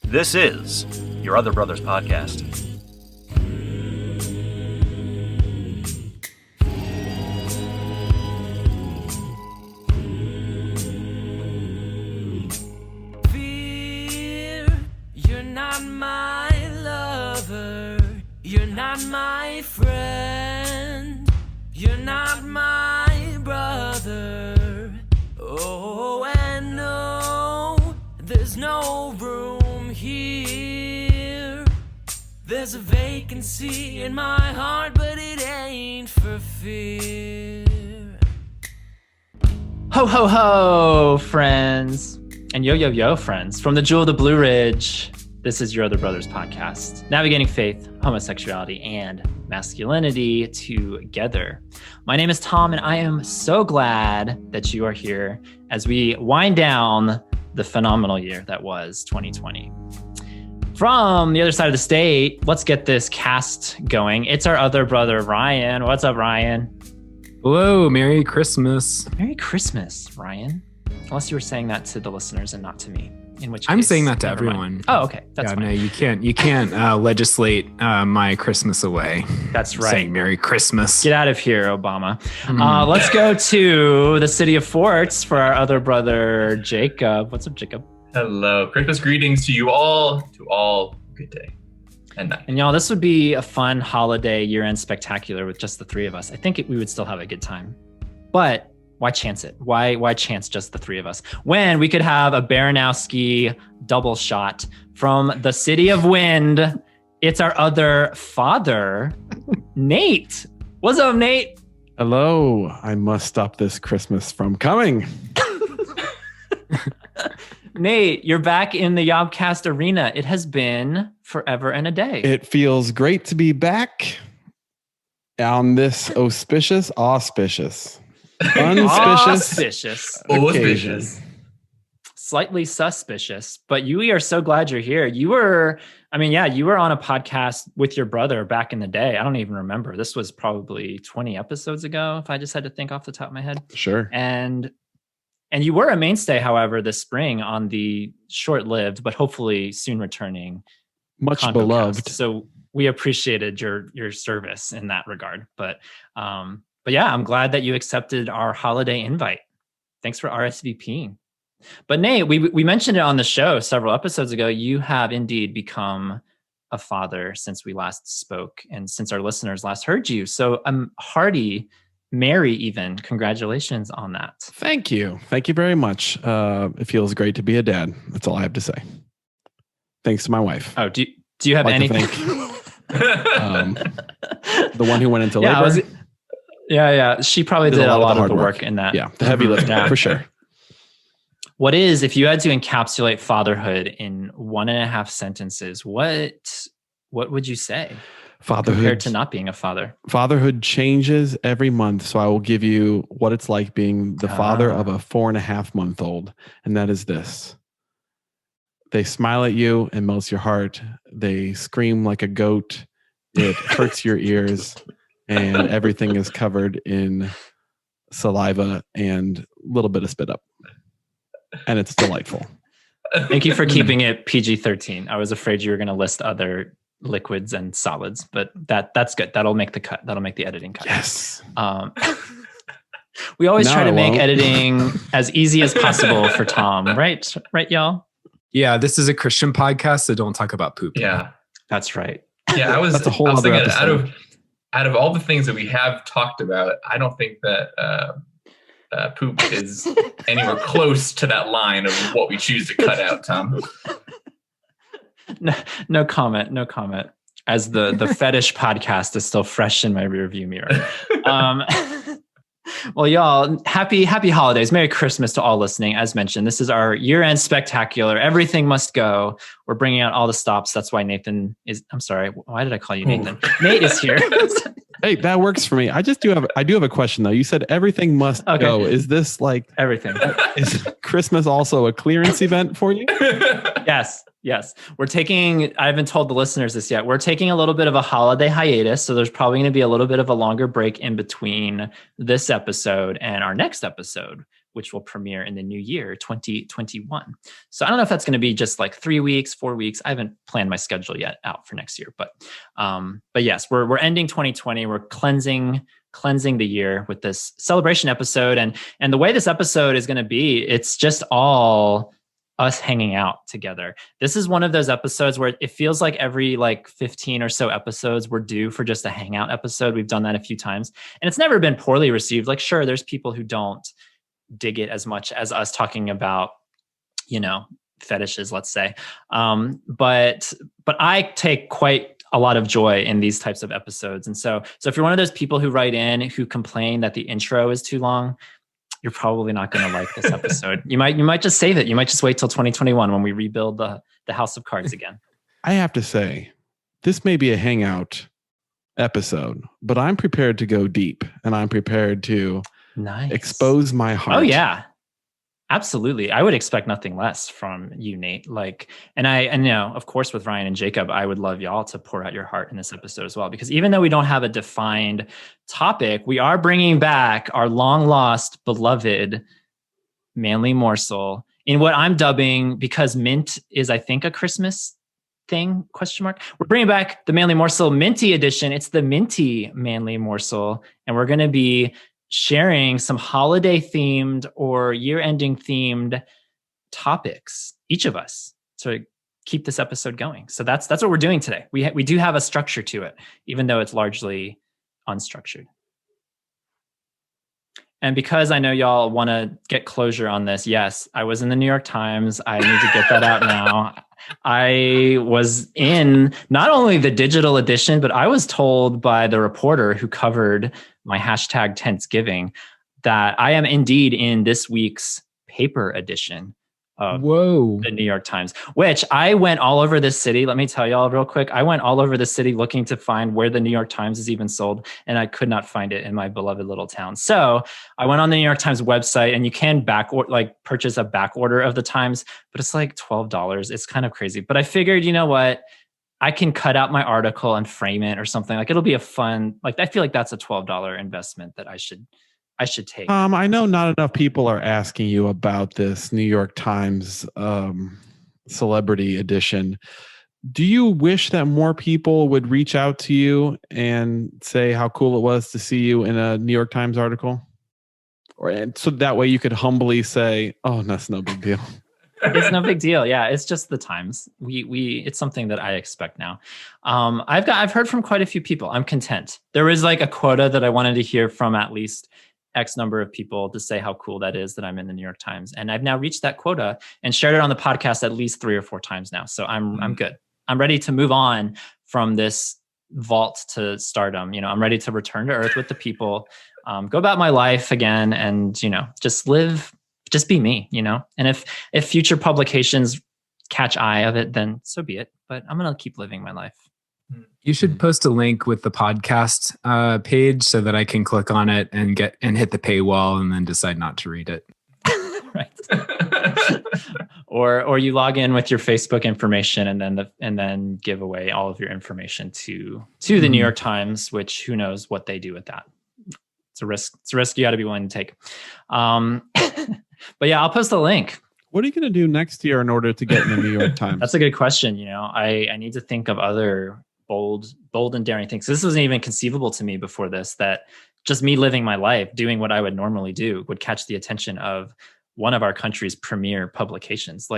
This is Your Other Brothers Podcast. Fear, you're not my lover, you're not my friend, you're not my brother. Oh, and no, there's no room here. There's a vacancy in my heart, but it ain't for fear. Ho, ho, ho, friends. And yo, yo, yo, friends. From the Jewel of the Blue Ridge, this is Your Other Brothers Podcast, navigating faith, homosexuality, and masculinity together. My name is Tom, and I am so glad that you are here as we wind down the phenomenal year that was 2020. From the other side of the state, let's get this cast going. It's our other brother, Ryan. What's up, Ryan? Hello, Merry Christmas. Merry Christmas, Ryan. Unless you were saying that to the listeners and not to me, in which I'm case, saying that to never everyone. mind. Oh, okay. That's fine. No, you can't legislate my Christmas away. That's right. Saying Merry Christmas. Get out of here, Obama. Let's go to the city of Forts for our other brother, Jacob. What's up, Jacob? Hello. Christmas greetings to you all. To all, good day and night. And y'all, this would be a fun holiday year-end spectacular with just the three of us. I think we would still have a good time. But why chance it? Why chance just the three of us? When we could have a Baranowski double shot from the city of wind. It's our other father, Nate. What's up, Nate? Hello. I must stop this Christmas from coming. Nate, you're back in the YOBcast arena. It has been forever and a day. It feels great to be back on this auspicious unspecious occasion. Slightly suspicious, but we are so glad you're here. You were on a podcast with your brother back in the day. I don't even remember. This was probably 20 episodes ago, if I just had to think off the top of my head. Sure. And you were a mainstay, however, this spring on the short-lived, but hopefully soon returning Much ConvoCast. beloved. So we appreciated your service in that regard. But yeah, I'm glad that you accepted our holiday invite. Thanks for RSVPing. But Nate, we mentioned it on the show several episodes ago. You have indeed become a father since we last spoke and since our listeners last heard you. So I'm hearty, Mary, even congratulations on that. Thank you. Thank you very much. It feels great to be a dad. That's all I have to say. Thanks to my wife. Oh, do you have anything? The one who went into labor. Yeah. She probably did a lot of the work in that. Yeah, the heavy lifting, for sure. If you had to encapsulate fatherhood in 1.5 sentences, what would you say? Fatherhood, compared to not being a father. Fatherhood changes every month. So I will give you what it's like being the father of a 4.5-month-old. And that is this. They smile at you and melts your heart. They scream like a goat. It hurts your ears. And everything is covered in saliva and a little bit of spit up. And it's delightful. Thank you for keeping it PG-13. I was afraid you were going to list other liquids and solids, but that's good. That'll make the cut. That'll make the editing cut. Yes. We always try to make editing as easy as possible for Tom, right? Right, y'all? Yeah, this is a Christian podcast, so don't talk about poop. Yeah. That's right. Yeah, I was That's a whole other thinking episode. out of all the things that we have talked about, I don't think that poop is anywhere close to that line of what we choose to cut out, Tom. No comment. As the fetish podcast is still fresh in my rearview mirror. Well, y'all, happy holidays. Merry Christmas to all listening. As mentioned, this is our year-end spectacular. Everything must go. We're bringing out all the stops. That's why Nathan is... I'm sorry. Why did I call you Nathan? Nate is here. Hey, that works for me. I do have a question, though. You said everything must go. Is this like... Everything. Is Christmas also a clearance event for you? Yes. We're taking, I haven't told the listeners this yet. We're taking a little bit of a holiday hiatus. So there's probably going to be a little bit of a longer break in between this episode and our next episode, which will premiere in the new year, 2021. So I don't know if that's going to be just like 3 weeks, 4 weeks. I haven't planned my schedule yet out for next year, but yes, we're ending 2020. We're cleansing the year with this celebration episode. And the way this episode is going to be, it's just all us hanging out together. This is one of those episodes where it feels like every like 15 or so episodes we're due for just a hangout episode. We've done that a few times and it's never been poorly received. Like, sure, there's people who don't dig it as much as us talking about, fetishes, let's say. But I take quite a lot of joy in these types of episodes. And so if you're one of those people who write in who complain that the intro is too long, you're probably not going to like this episode. You might just save it. You might just wait till 2021 when we rebuild the House of Cards again. I have to say, this may be a hangout episode, but I'm prepared to go deep and I'm prepared to expose my heart. Oh yeah, absolutely. I would expect nothing less from you, Nate. And I know, of course, with Ryan and Jacob, I would love y'all to pour out your heart in this episode as well, because even though we don't have a defined topic, we are bringing back our long lost, beloved manly morsel in what I'm dubbing, because mint is, I think, a Christmas thing, ? We're bringing back the manly morsel minty edition. It's the minty manly morsel. And we're going to be sharing some holiday themed or year ending themed topics, each of us, to keep this episode going. So that's what we're doing today. We do have a structure to it, even though it's largely unstructured. And because I know y'all want to get closure on this, yes, I was in the New York Times. I need to get that out now. I was in not only the digital edition, but I was told by the reporter who covered my hashtag Tentsgiving that I am indeed in this week's paper edition of the New York Times, which I went all over this city. Let me tell y'all real quick. I went all over the city looking to find where the New York Times is even sold, and I could not find it in my beloved little town. So I went on the New York Times website, and you can purchase a back order of the Times, but it's like $12. It's kind of crazy. But I figured, you know what? I can cut out my article and frame it or something. Like, it'll be a fun, I feel like that's a $12 investment that I should take. I know not enough people are asking you about this New York Times celebrity edition. Do you wish that more people would reach out to you and say how cool it was to see you in a New York Times article? And so that way you could humbly say, oh, that's no big deal. It's no big deal. Yeah, it's just the Times. It's something that I expect now. I've heard from quite a few people. I'm content. There was a quota that I wanted to hear from at least X number of people to say how cool that is that I'm in the New York Times. And I've now reached that quota and shared it on the podcast at least 3 or 4 times now. So I'm good. I'm ready to move on from this vault to stardom. I'm ready to return to earth with the people, go about my life again and, just live, just be me, and if future publications catch eye of it, then so be it. But I'm going to keep living my life. You should post a link with the podcast page so that I can click on it and hit the paywall and then decide not to read it. Right. or you log in with your Facebook information and then give away all of your information to the New York Times, which who knows what they do with that. It's a risk. It's a risk you got to be willing to take. But yeah, I'll post a link. What are you going to do next year in order to get in the New York Times? That's a good question. I need to think of other bold and daring things. This wasn't even conceivable to me before this, that just me living my life, doing what I would normally do, would catch the attention of one of our country's premier publications.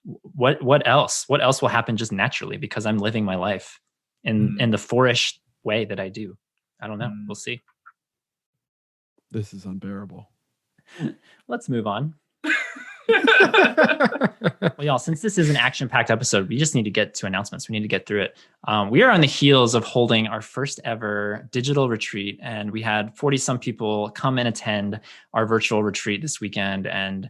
What else? What else will happen just naturally because I'm living my life in the 4-ish way that I do? I don't know. We'll see. This is unbearable. Let's move on. Well, y'all, since this is an action-packed episode, we just need to get to announcements. We need to get through it. We are on the heels of holding our first ever digital retreat, and we had 40-some people come and attend our virtual retreat this weekend, and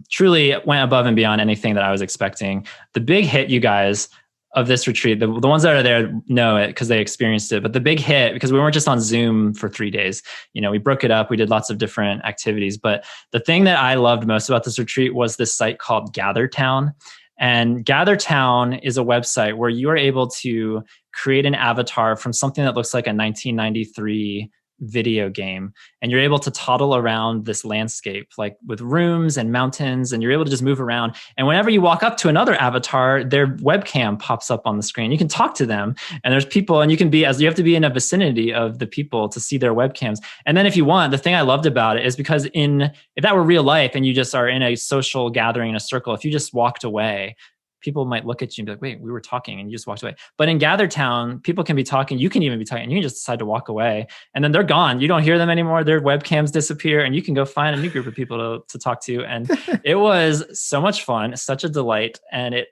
truly went above and beyond anything that I was expecting. The big hit, you guys, of this retreat, the ones that are there know it because they experienced it, but the big hit, because we weren't just on Zoom for 3 days, we broke it up. We did lots of different activities, but the thing that I loved most about this retreat was this site called GatherTown. And GatherTown is a website where you are able to create an avatar from something that looks like a 1993 video game, and you're able to toddle around this landscape, like with rooms and mountains, and you're able to just move around. And whenever you walk up to another avatar, their webcam pops up on the screen. You can talk to them, and there's people, and you have to be in a vicinity of the people to see their webcams. And then if you want, the thing I loved about it is because if that were real life and you just are in a social gathering in a circle, if you just walked away, people might look at you and be like, wait, we were talking and you just walked away. But in Gather Town, people can be talking. You can even be talking and you can just decide to walk away, and then they're gone. You don't hear them anymore. Their webcams disappear and you can go find a new group of people to talk to. And it was so much fun, such a delight. And it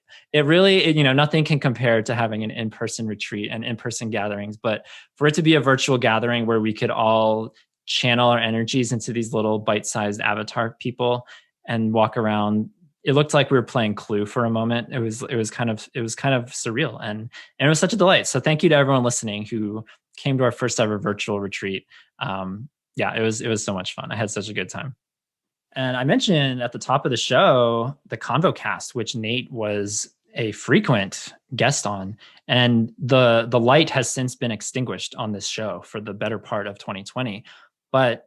really, nothing can compare to having an in-person retreat and in-person gatherings. But for it to be a virtual gathering where we could all channel our energies into these little bite-sized avatar people and walk around, it looked like we were playing Clue for a moment. It was kind of surreal, and it was such a delight. So thank you to everyone listening who came to our first ever virtual retreat. It was so much fun. I had such a good time. And I mentioned at the top of the show the YOBcast, which Nate was a frequent guest on, and the light has since been extinguished on this show for the better part of 2020. But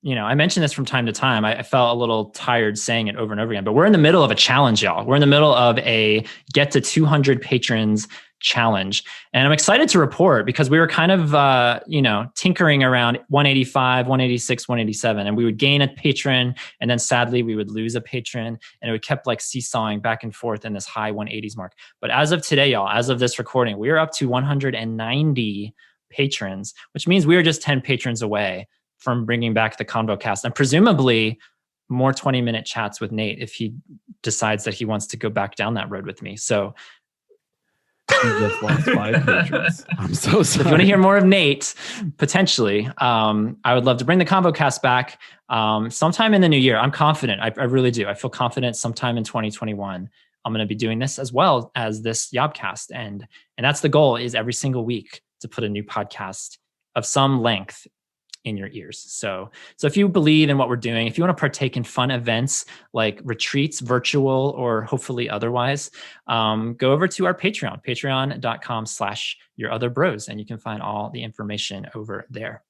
I mention this from time to time. I felt a little tired saying it over and over again, but we're in the middle of a challenge, y'all. We're in the middle of a get to 200 patrons challenge. And I'm excited to report because we were kind of, tinkering around 185, 186, 187, and we would gain a patron. And then sadly, we would lose a patron, and it would kept like seesawing back and forth in this high 180s mark. But as of today, y'all, as of this recording, we are up to 190 patrons, which means we are just 10 patrons away from bringing back the YOBcast, and presumably more 20-minute chats with Nate if he decides that he wants to go back down that road with me. So you just lost 5 patrons. I'm so sorry. If you want to hear more of Nate, potentially, I would love to bring the YOBcast back sometime in the new year. I'm confident. I really do. I feel confident sometime in 2021. I'm going to be doing this as well as this YOBcast. And that's the goal, is every single week to put a new podcast of some length in your ears. So if you believe in what we're doing, if you want to partake in fun events like retreats, virtual or hopefully otherwise, go over to our Patreon, patreon.com/yourotherbros, and you can find all the information over there.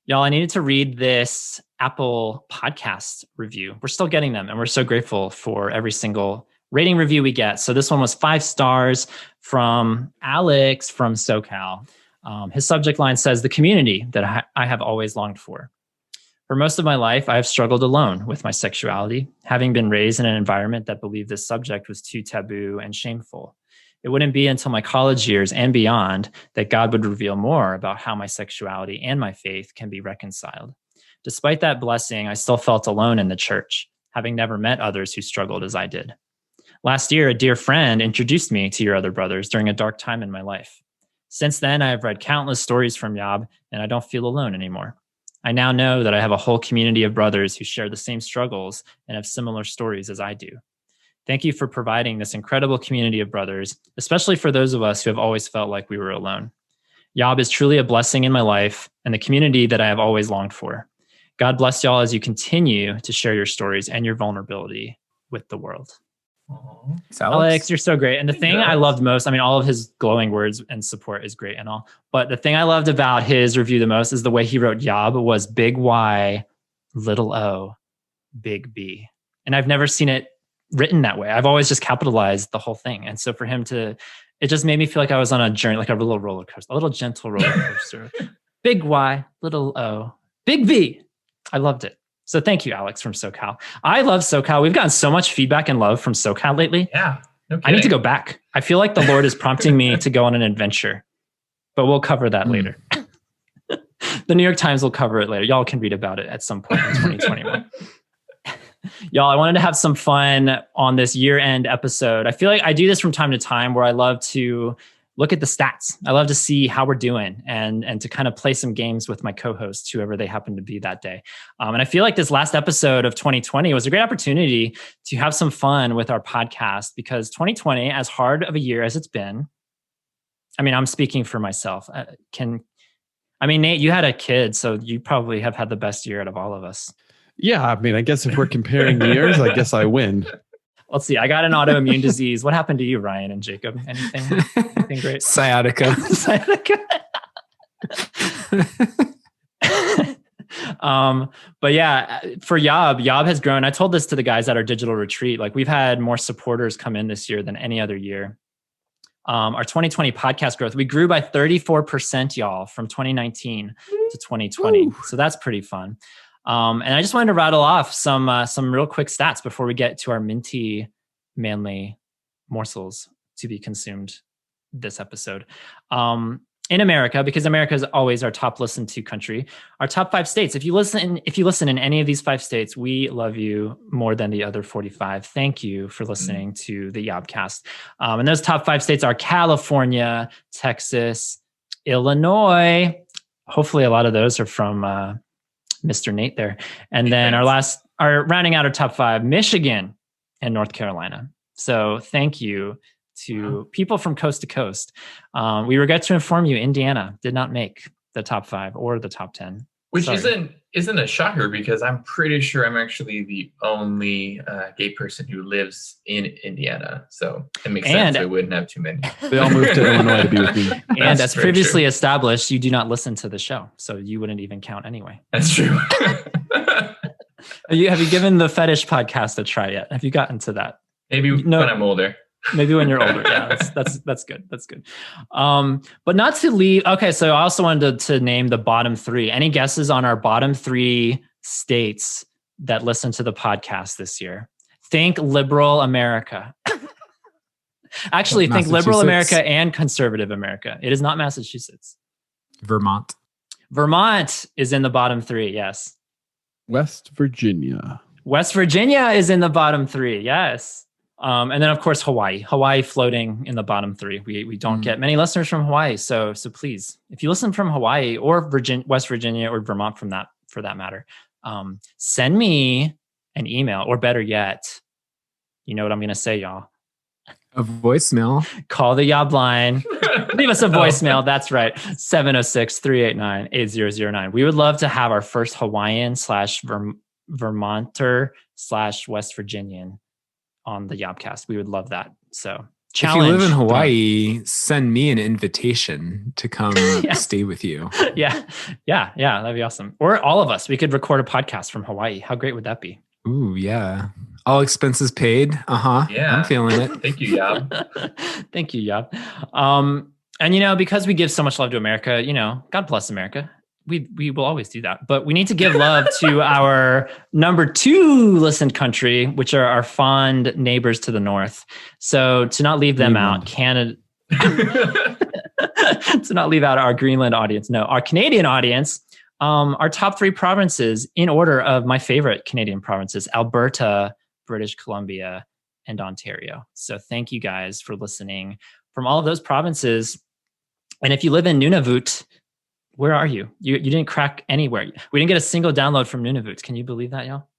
Y'all, I needed to read this Apple podcast review. We're still getting them, and we're so grateful for every single rating review we get. So this one was 5 stars from Alex from SoCal. His subject line says, "The community that I have always longed for. For most of my life, I have struggled alone with my sexuality, having been raised in an environment that believed this subject was too taboo and shameful. It wouldn't be until my college years and beyond that God would reveal more about how my sexuality and my faith can be reconciled. Despite that blessing, I still felt alone in the church, having never met others who struggled as I did. Last year, a dear friend introduced me to Your Other Brothers during a dark time in my life. Since then, I have read countless stories from Yob, and I don't feel alone anymore. I now know that I have a whole community of brothers who share the same struggles and have similar stories as I do. Thank you for providing this incredible community of brothers, especially for those of us who have always felt like we were alone. Yob is truly a blessing in my life and the community that I have always longed for. God bless y'all as you continue to share your stories and your vulnerability with the world." Alex, you're so great. And the thing I loved most, all of his glowing words and support is great and all, but the thing I loved about his review the most is the way he wrote Yob was big Y, little O, big B. And I've never seen it written that way. I've always just capitalized the whole thing. And so for him it just made me feel like I was on a journey, like a little roller coaster, a little gentle roller coaster. Big Y, little O, big B. I loved it. So thank you, Alex from SoCal. I love SoCal. We've gotten so much feedback and love from SoCal lately. Yeah. No I need to go back. I feel like the Lord is prompting me to go on an adventure, but we'll cover that later. The New York Times will cover it later. Y'all can read about it at some point in 2021. Y'all, I wanted to have some fun on this year-end episode. I feel like I do this from time to time where I love to look at the stats. I love to see how we're doing and to kind of play some games with my co-hosts, whoever they happen to be that day. And I feel like this last episode of 2020 was a great opportunity to have some fun with our podcast, because 2020, as hard of a year as it's been, I'm speaking for myself. Nate, you had a kid, so you probably have had the best year out of all of us. Yeah, I guess if we're comparing years, I guess I win. Let's see. I got an autoimmune disease. What happened to you, Ryan and Jacob? Anything great? Sciatica. Sciatica. But yeah, for Yob has grown. I told this to the guys at our digital retreat. Like, we've had more supporters come in this year than any other year. Our 2020 podcast growth, we grew by 34%, y'all, from 2019 to 2020. Woo. So that's pretty fun. And I just wanted to rattle off some real quick stats before we get to our minty, manly morsels to be consumed this episode. In America, because America is always our top listened to country, our top 5 states. If you listen in any of these 5 states, we love you more than the other 45. Thank you for listening to the YOBcast. And those top 5 states are California, Texas, Illinois. Hopefully a lot of those are from Mr. Nate there. And then our rounding out our top 5, Michigan and North Carolina. So thank you to people from coast to coast. We regret to inform you, Indiana did not make the top 5 or the top 10. Which isn't a shocker, because I'm pretty sure I'm actually the only gay person who lives in Indiana. So it makes sense I wouldn't have too many. They all moved to Illinois to be with me. And as previously established, you do not listen to the show, so you wouldn't even count anyway. That's true. Have you given the fetish podcast a try yet? Have you gotten to that? Maybe when I'm older. Maybe when you're older. Yeah, that's good. That's good. But not to leave. Okay, so I also wanted to name the bottom 3. Any guesses on our bottom 3 states that listen to the podcast this year? Think liberal America. Actually, think liberal America and conservative America. It is not Massachusetts. Vermont. Vermont is in the bottom 3. Yes. West Virginia. West Virginia is in the bottom 3. Yes. And then, of course, Hawaii floating in the bottom 3. We don't get many listeners from Hawaii. So please, if you listen from Hawaii or West Virginia or Vermont for that matter, send me an email, or better yet, you know what I'm going to say, y'all. A voicemail. Call the Yob line. Leave us a voicemail. That's right. 706-389-8009. We would love to have our first Hawaiian / Vermonter / West Virginian on the YOBcast. We would love that. So challenge. If you live in Hawaii, send me an invitation to come stay with you. Yeah. That'd be awesome. Or all of us. We could record a podcast from Hawaii. How great would that be? Ooh, yeah. All expenses paid. Yeah. I'm feeling it. Thank you, Yob. Thank you, Yob. And because we give so much love to America, God bless America. We will always do that, but we need to give love to our number 2 listened country, which are our fond neighbors to the north. So to not leave them out, Canada, to not leave out our Greenland audience. No, our Canadian audience, our top 3 provinces in order of my favorite Canadian provinces: Alberta, British Columbia, and Ontario. So thank you guys for listening from all of those provinces. And if you live in Nunavut, where are you? You didn't crack anywhere. We didn't get a single download from Nunavut. Can you believe that, y'all?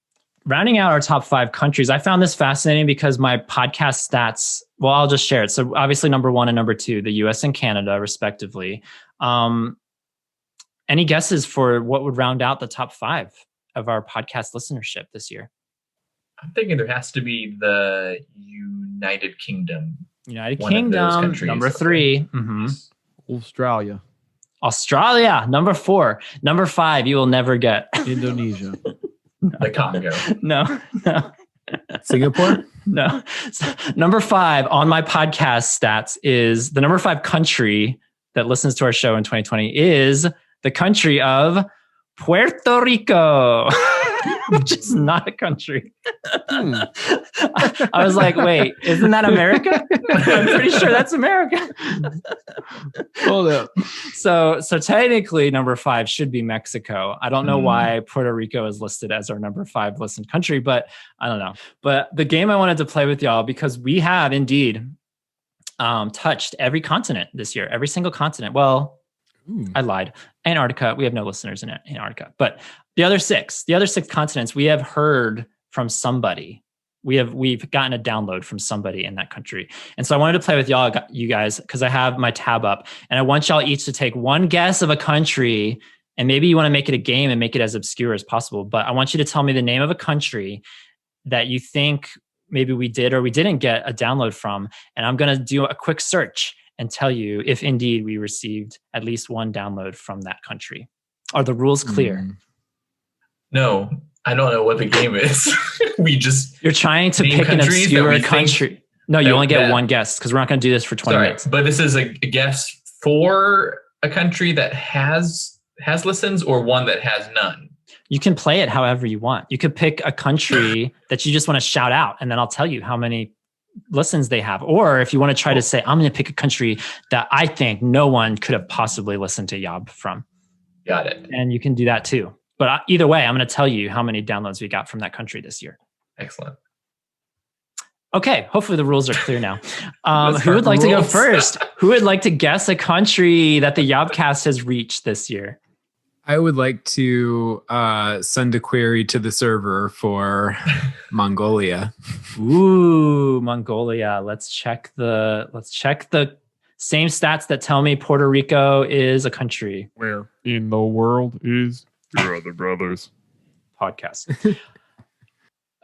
Rounding out our top 5 countries, I found this fascinating because my podcast stats, well, I'll just share it. So obviously number 1 and number 2, the US and Canada, respectively. Any guesses for what would round out the top 5 of our podcast listenership this year? I'm thinking there has to be the United Kingdom. United Kingdom, number 3. Mm-hmm. Australia, number 4. Number 5, you will never get. Indonesia. The Congo. No. Singapore? No. So, number 5 on my podcast stats is the number 5 country that listens to our show in 2020 is the country of Puerto Rico, which is not a country. I was like, wait, isn't that America? I'm pretty sure that's America. Hold up. So technically number 5 should be Mexico. I don't know why Puerto Rico is listed as our number 5 listened country, but I don't know. But the game I wanted to play with y'all, because we have indeed touched every continent this year, every single continent. Well, I lied. Antarctica, we have no listeners in Antarctica, but the other 6 continents, we have heard from somebody. We've gotten a download from somebody in that country. And so I wanted to play with you guys, because I have my tab up, and I want y'all each to take one guess of a country, and maybe you want to make it a game and make it as obscure as possible. But I want you to tell me the name of a country that you think maybe we did or we didn't get a download from. And I'm going to do a quick search. and tell you if indeed we received at least one download from that country. Are the rules clear? No, I don't know what the game is. You're trying to name pick an countries that obscure we country. No, you only get one guess because we're not going to do this for 20 minutes. But this is a guess for a country that has listens or one that has none. You can play it however you want. You could pick a country that you just want to shout out, and then I'll tell you how many listens they have. Or if you want to try to say, I'm going to pick a country that I think no one could have possibly listened to Yob from. Got it. And you can do that too. But either way, I'm going to tell you how many downloads we got from that country this year. Excellent. Okay, hopefully the rules are clear now. Who would like to go first? Who would like to guess a country that the YOBcast has reached this year? I would like to send a query to the server for Mongolia. Ooh, Mongolia. Let's check the same stats that tell me Puerto Rico is a country. Where in the world is your other brothers? Podcast.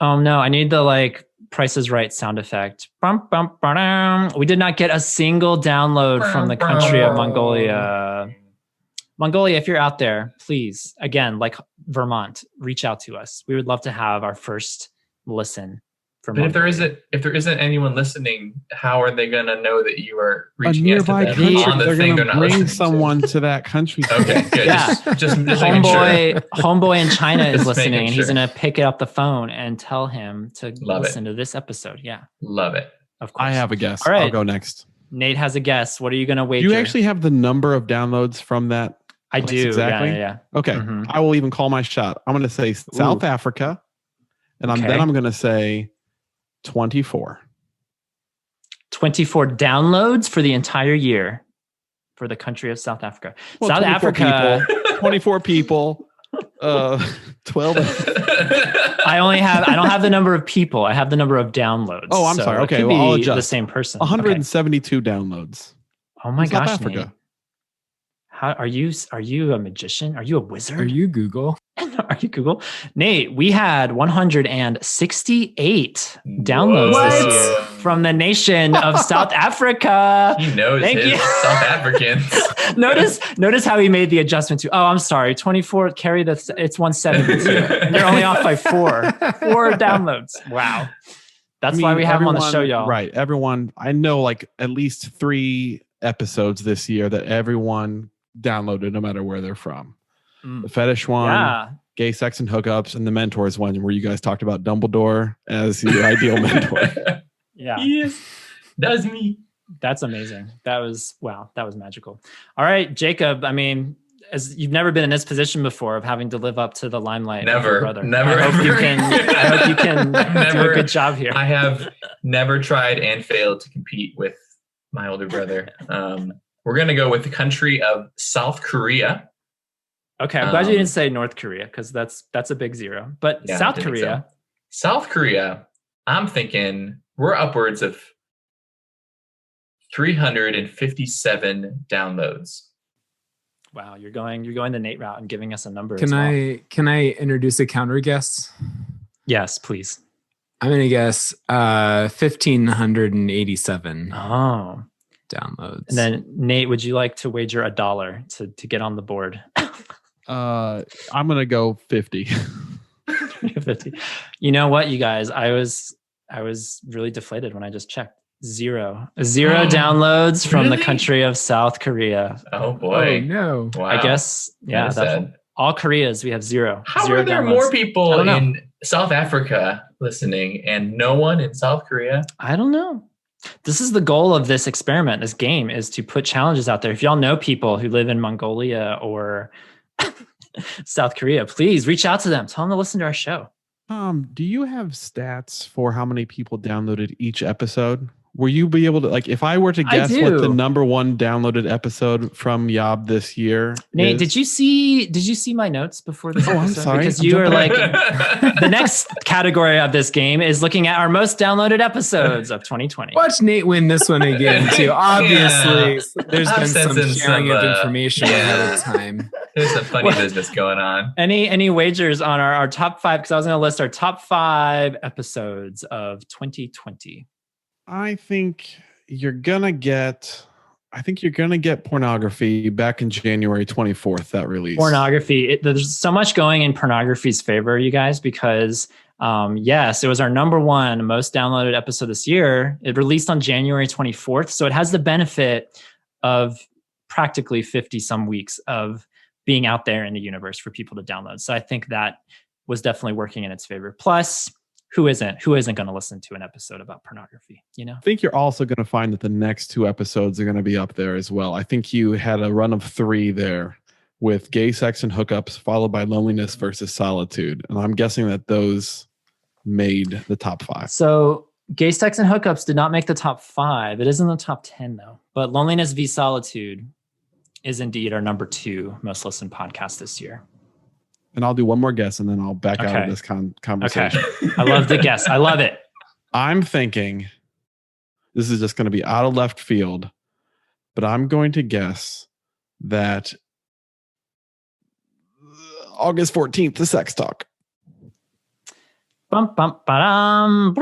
Oh no, I need the Price is Right sound effect. Bum, bum, ba-dum. We did not get a single download from the country of Mongolia. Mongolia, if you're out there, please, again, like Vermont, reach out to us. We would love to have our first listen from But Mongolia. if there isn't anyone listening, how are they going to know that you are A reaching out to nearby them country. on the They're thing going they're to not bring listening someone to that country. to? Okay, good. Yeah. Just making sure. Homeboy in China is Just listening, making and he's sure. going to pick up the phone and tell him to listen to this episode. Yeah, Love it. of course. I have a guess. All right. I'll go next. Nate has a guess. What are you going to wager? Do you actually have the number of downloads from that? I place do. exactly? Yeah. Okay. Mhm. I will even call my shot. I'm going to say South Africa. And Okay. then I'm going to say 24. 24 downloads for the entire year for the country of South Africa. Well, South 24 Africa. people, 24 people. 12. I don't have the number of people. I have the number of downloads. Oh, I'm So sorry. it Okay, could well, I'll be adjust. the same person. 172 downloads. Okay. Oh my in South gosh, Africa. Nate. How are you a magician? Are you a wizard? Are you Google? Are you Google? Nate, we had 168 downloads this year from the nation of South Africa. He knows Thank his you. South Africans. Notice how he made the adjustment to, I'm sorry, 24, carry the, it's 172. And you're only off by four downloads. Wow. That's why we have him on the show, y'all. Right. Everyone, I know at least 3 episodes this year that everyone downloaded no matter where they're from. The fetish one, Yeah. gay sex and hookups, and the mentors one where you guys talked about Dumbledore as your ideal mentor. Yeah. Yes, that's me. That's amazing. That was magical. All right, Jacob, I mean, as you've never been in this position before of having to live up to the limelight of your brother. Never, I hope you ever. can do a good job here. I have never tried and failed to compete with my older brother. We're going to go with the country of South Korea. Okay, I'm glad you didn't say North Korea because that's a big zero. But Yeah, South I think Korea, so. South Korea, I'm thinking we're upwards of 357 downloads. wow, you're going the Nate route and giving us a number. Can as well. Can I introduce a counter guess? Yes, please. I'm gonna guess 1,587 Oh, downloads. and then Nate, would you like to wager $1 to get on the board? I'm gonna go 50. 50. You know what, you guys? I was really deflated when I just checked. Zero downloads from the Really? country of South Korea. Oh Oh boy. no! Wow. I guess, yeah, That is that's sad. all Koreas. We have zero. How Zero are there downloads. more I people don't know. in South Africa listening and no one in South Korea? I don't know. This is the goal of this experiment, this game, is to put challenges out there. If y'all know people who live in Mongolia or South Korea, please reach out to them. Tell them to listen to our show. Do you have stats for how many people downloaded each episode? Will you be able to, if I were to I guess what the do. number one downloaded episode from Yob this year? Nate, is? did you see my notes before this Oh, I'm episode? sorry. Because I'm you were jumping like, the next category of this game is looking at our most downloaded episodes of 2020. Watch Nate win this one again too. Obviously, there's I'm been some sensing sharing some, of information ahead of time. There's some funny business going on. Any wagers on our top 5? Because I was going to list our top 5 episodes of 2020. I think you're gonna get I think you're going to get pornography back in January 24th, that release. Pornography. There's so much going in pornography's favor, you guys, because yes, it was our number one most downloaded episode this year. It released on January 24th. So it has the benefit of practically 50 some weeks of being out there in the universe for people to download. So I think that was definitely working in its favor. Plus, who isn't going to listen to an episode about pornography, you know? I think you're also going to find that the next 2 episodes are going to be up there as well. I think you had a run of 3 there with gay sex and hookups, followed by loneliness versus solitude. And I'm guessing that those made the top 5. So gay sex and hookups did not make the top 5. It is in the top 10 though. But loneliness v solitude is indeed our number 2 most listened podcast this year. And I'll do one more guess and then I'll back out of this conversation. Okay. I love the guess. I love it. I'm thinking this is just going to be out of left field, but I'm going to guess that August 14th, the sex talk. Bum, bum, ba-dum,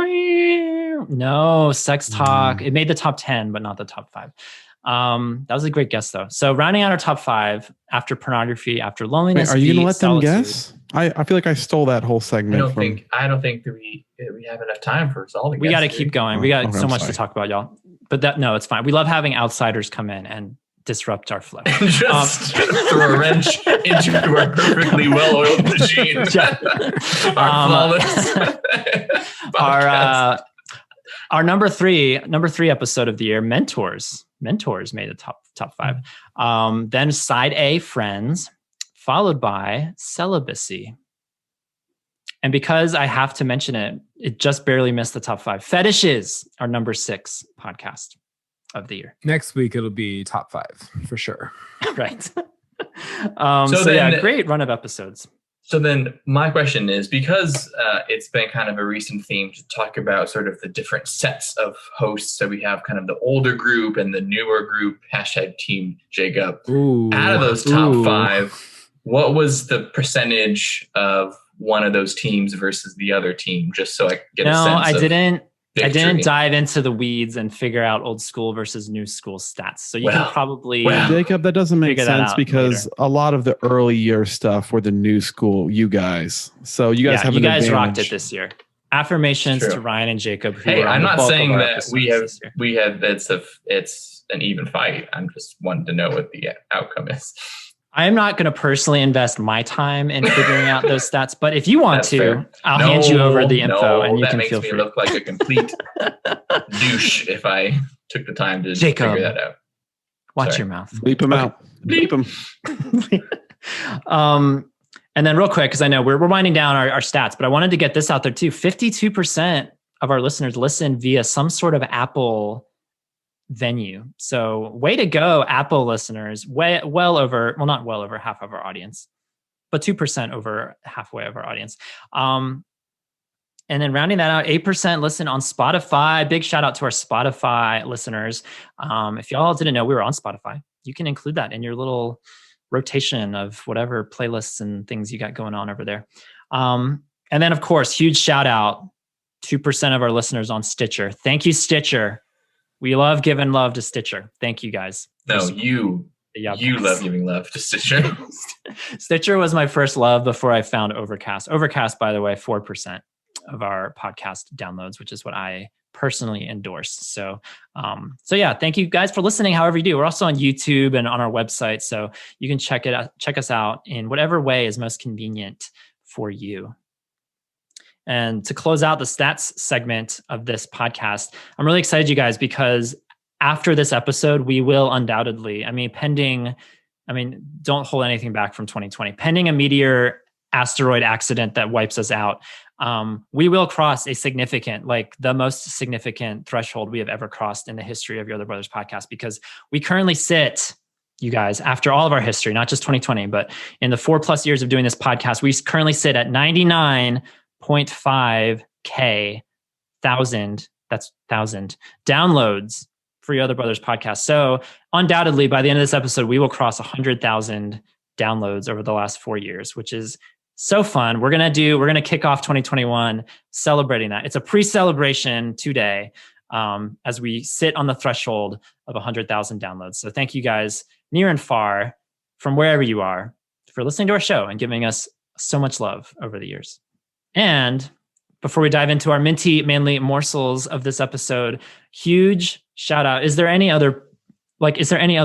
no, sex talk. It made the top 10, but not the top 5. That was a great guess though. So rounding out our top 5 after pornography, after loneliness. Wait, are you going to let solitude. them guess? I feel like I stole that whole segment. I don't think that we have enough time for all the guesses. We got to keep going. We got Okay, so much to talk about, y'all. But no, it's fine. We love having outsiders come in and disrupt our flow. Just throw a wrench into our perfectly well-oiled machine. Our flawless podcast. Our number three episode of the year, Mentors made the top 5. Then side A, Friends, followed by Celibacy. And because I have to mention it, it just barely missed the top 5. Fetishes, our number 6 podcast of the year. Next week, it'll be top 5 for sure. Right. So great run of episodes. So then my question is, because it's been kind of a recent theme to talk about sort of the different sets of hosts. So we have kind of the older group and the newer group, #Team Jacob. Ooh, out of those top 5, what was the percentage of one of those teams versus the other team? Just so I can get a sense of I didn't dive into the weeds and figure out old school versus new school stats. So you can probably Jacob, that doesn't make sense because later. a lot of the early year stuff were the new school, you guys. So you guys have an advantage. Rocked it this year. Affirmations to Ryan and Jacob. Hey, I'm not saying that we have it's an even fight. I'm just wanting to know what the outcome is. I'm not going to personally invest my time in figuring out those stats, but if you want I'll hand you over the info and you can feel free. That makes me look like a complete douche if I took the time to figure that out. Watch your mouth. Bleep him out. Bleep him. And then real quick, because I know we're winding down our stats, but I wanted to get this out there too. 52% of our listeners listen via some sort of Apple venue. So way to go, Apple listeners. Not well over half of our audience, but 2% over halfway of our audience. And then rounding that out, 8% listen on Spotify. Big shout out to our Spotify listeners. If y'all didn't know we were on Spotify, you can include that in your little rotation of whatever playlists and things you got going on over there. And then of course, huge shout out, 2% of our listeners on Stitcher. Thank you, Stitcher. We love giving love to Stitcher. Thank you guys. No, you love giving love to Stitcher. Stitcher was my first love before I found Overcast. Overcast, by the way, 4% of our podcast downloads, which is what I personally endorse. So yeah, thank you guys for listening. However you do, we're also on YouTube and on our website, so you can check us out in whatever way is most convenient for you. And to close out the stats segment of this podcast, I'm really excited, you guys, because after this episode, we will undoubtedly, don't hold anything back from 2020. Pending a meteor asteroid accident that wipes us out, we will cross a significant, the most significant threshold we have ever crossed in the history of Your Other Brothers podcast, because we currently sit, you guys, after all of our history, not just 2020, but in the 4+ years of doing this podcast, we currently sit at 99.5K thousand downloads for Your Other Brothers podcast. So undoubtedly by the end of this episode, we will cross 100,000 downloads over the last 4 years, which is so fun. We're going to kick off 2021 celebrating that. It's a pre-celebration today. as we sit on the threshold of 100,000 downloads. So thank you guys near and far from wherever you are for listening to our show and giving us so much love over the years. And before we dive into our minty manly morsels of this episode, huge shout out. Is there any other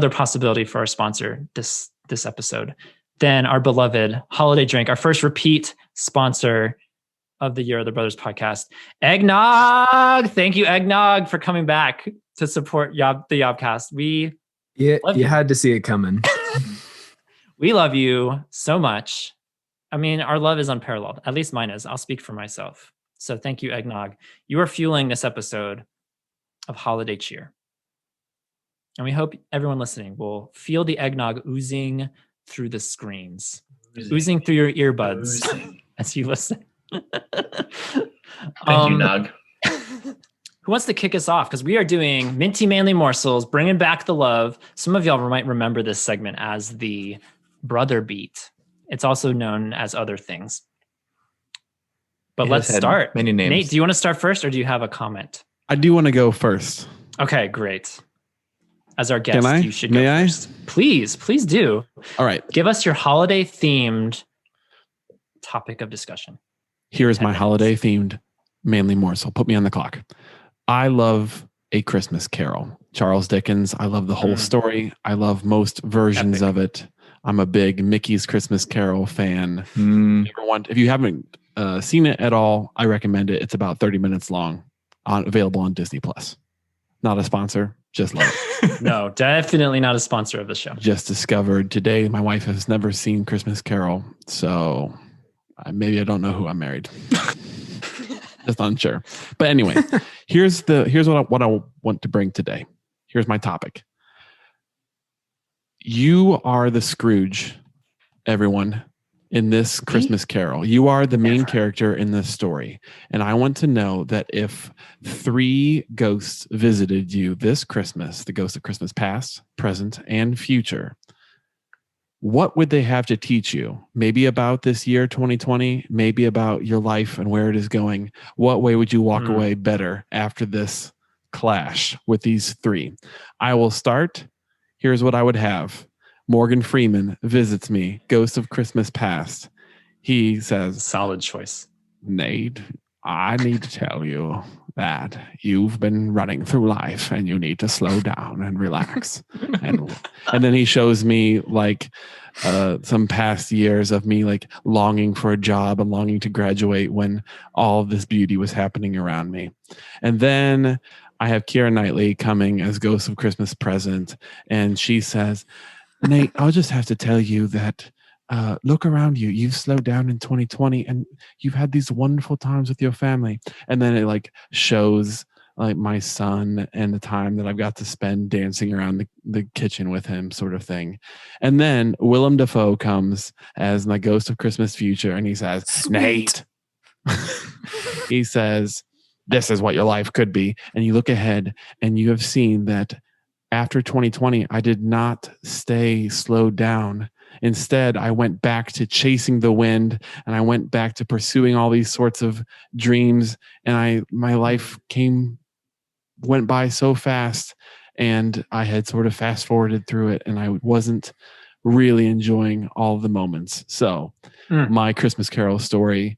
possibility for our sponsor this episode than our beloved holiday drink, our first repeat sponsor of the Your Other Brothers podcast, Eggnog? Thank you, Eggnog, for coming back to support the YOBcast. You had to see it coming. We love you so much. I mean, our love is unparalleled. At least mine is. I'll speak for myself. So thank you, Eggnog. You are fueling this episode of holiday cheer. And we hope everyone listening will feel the eggnog oozing through the screens, oozing through your earbuds as you listen. Thank you, Nog. Who wants to kick us off? Because we are doing Minty Manly Morsels, bringing back the love. Some of y'all might remember this segment as the Brother Beat. It's also known as other things. But let's start. Many names. Nate, do you want to start first or do you have a comment? I do want to go first. Okay, great. As our guest, Can I? you should May go I? first. Please do. All right. Give us your holiday-themed topic of discussion. Here is my holiday-themed manly morsel. Put me on the clock. I love A Christmas Carol. Charles Dickens. I love the whole story. I love most versions of it. I'm a big Mickey's Christmas Carol fan. If you haven't seen it at all, I recommend it. It's about 30 minutes long, available on Disney Plus. Not a sponsor, just love it. No, definitely not a sponsor of the show. Just discovered today. My wife has never seen Christmas Carol, so maybe I don't know who I'm married. Just unsure. But anyway, here's what I want to bring today. Here's my topic. You are the Scrooge, everyone, in this Christmas Carol. You are the main character in this story. And I want to know that if 3 ghosts visited you this Christmas, the ghosts of Christmas past, present, and future, what would they have to teach you? Maybe about this year, 2020, maybe about your life and where it is going. What way would you walk away better after this clash with these 3? I will start. Here's what I would have. Morgan Freeman visits me, Ghost of Christmas Past. He says, solid choice. Nate, I need to tell you that you've been running through life and you need to slow down and relax. and then he shows me like some past years of me like longing for a job and longing to graduate when all of this beauty was happening around me. And then I have Keira Knightley coming as Ghost of Christmas Present, and she says, Nate, I'll just have to tell you that look around you. You've slowed down in 2020 and you've had these wonderful times with your family. And then it like shows like my son and the time that I've got to spend dancing around the kitchen with him, sort of thing. And then Willem Dafoe comes as my Ghost of Christmas Future, and he says, Nate, he says, this is what your life could be. And you look ahead and you have seen that after 2020, I did not stay slowed down. Instead, I went back to chasing the wind, and I went back to pursuing all these sorts of dreams. And my life went by so fast, and I had sort of fast forwarded through it, and I wasn't really enjoying all the moments. So my Christmas Carol story,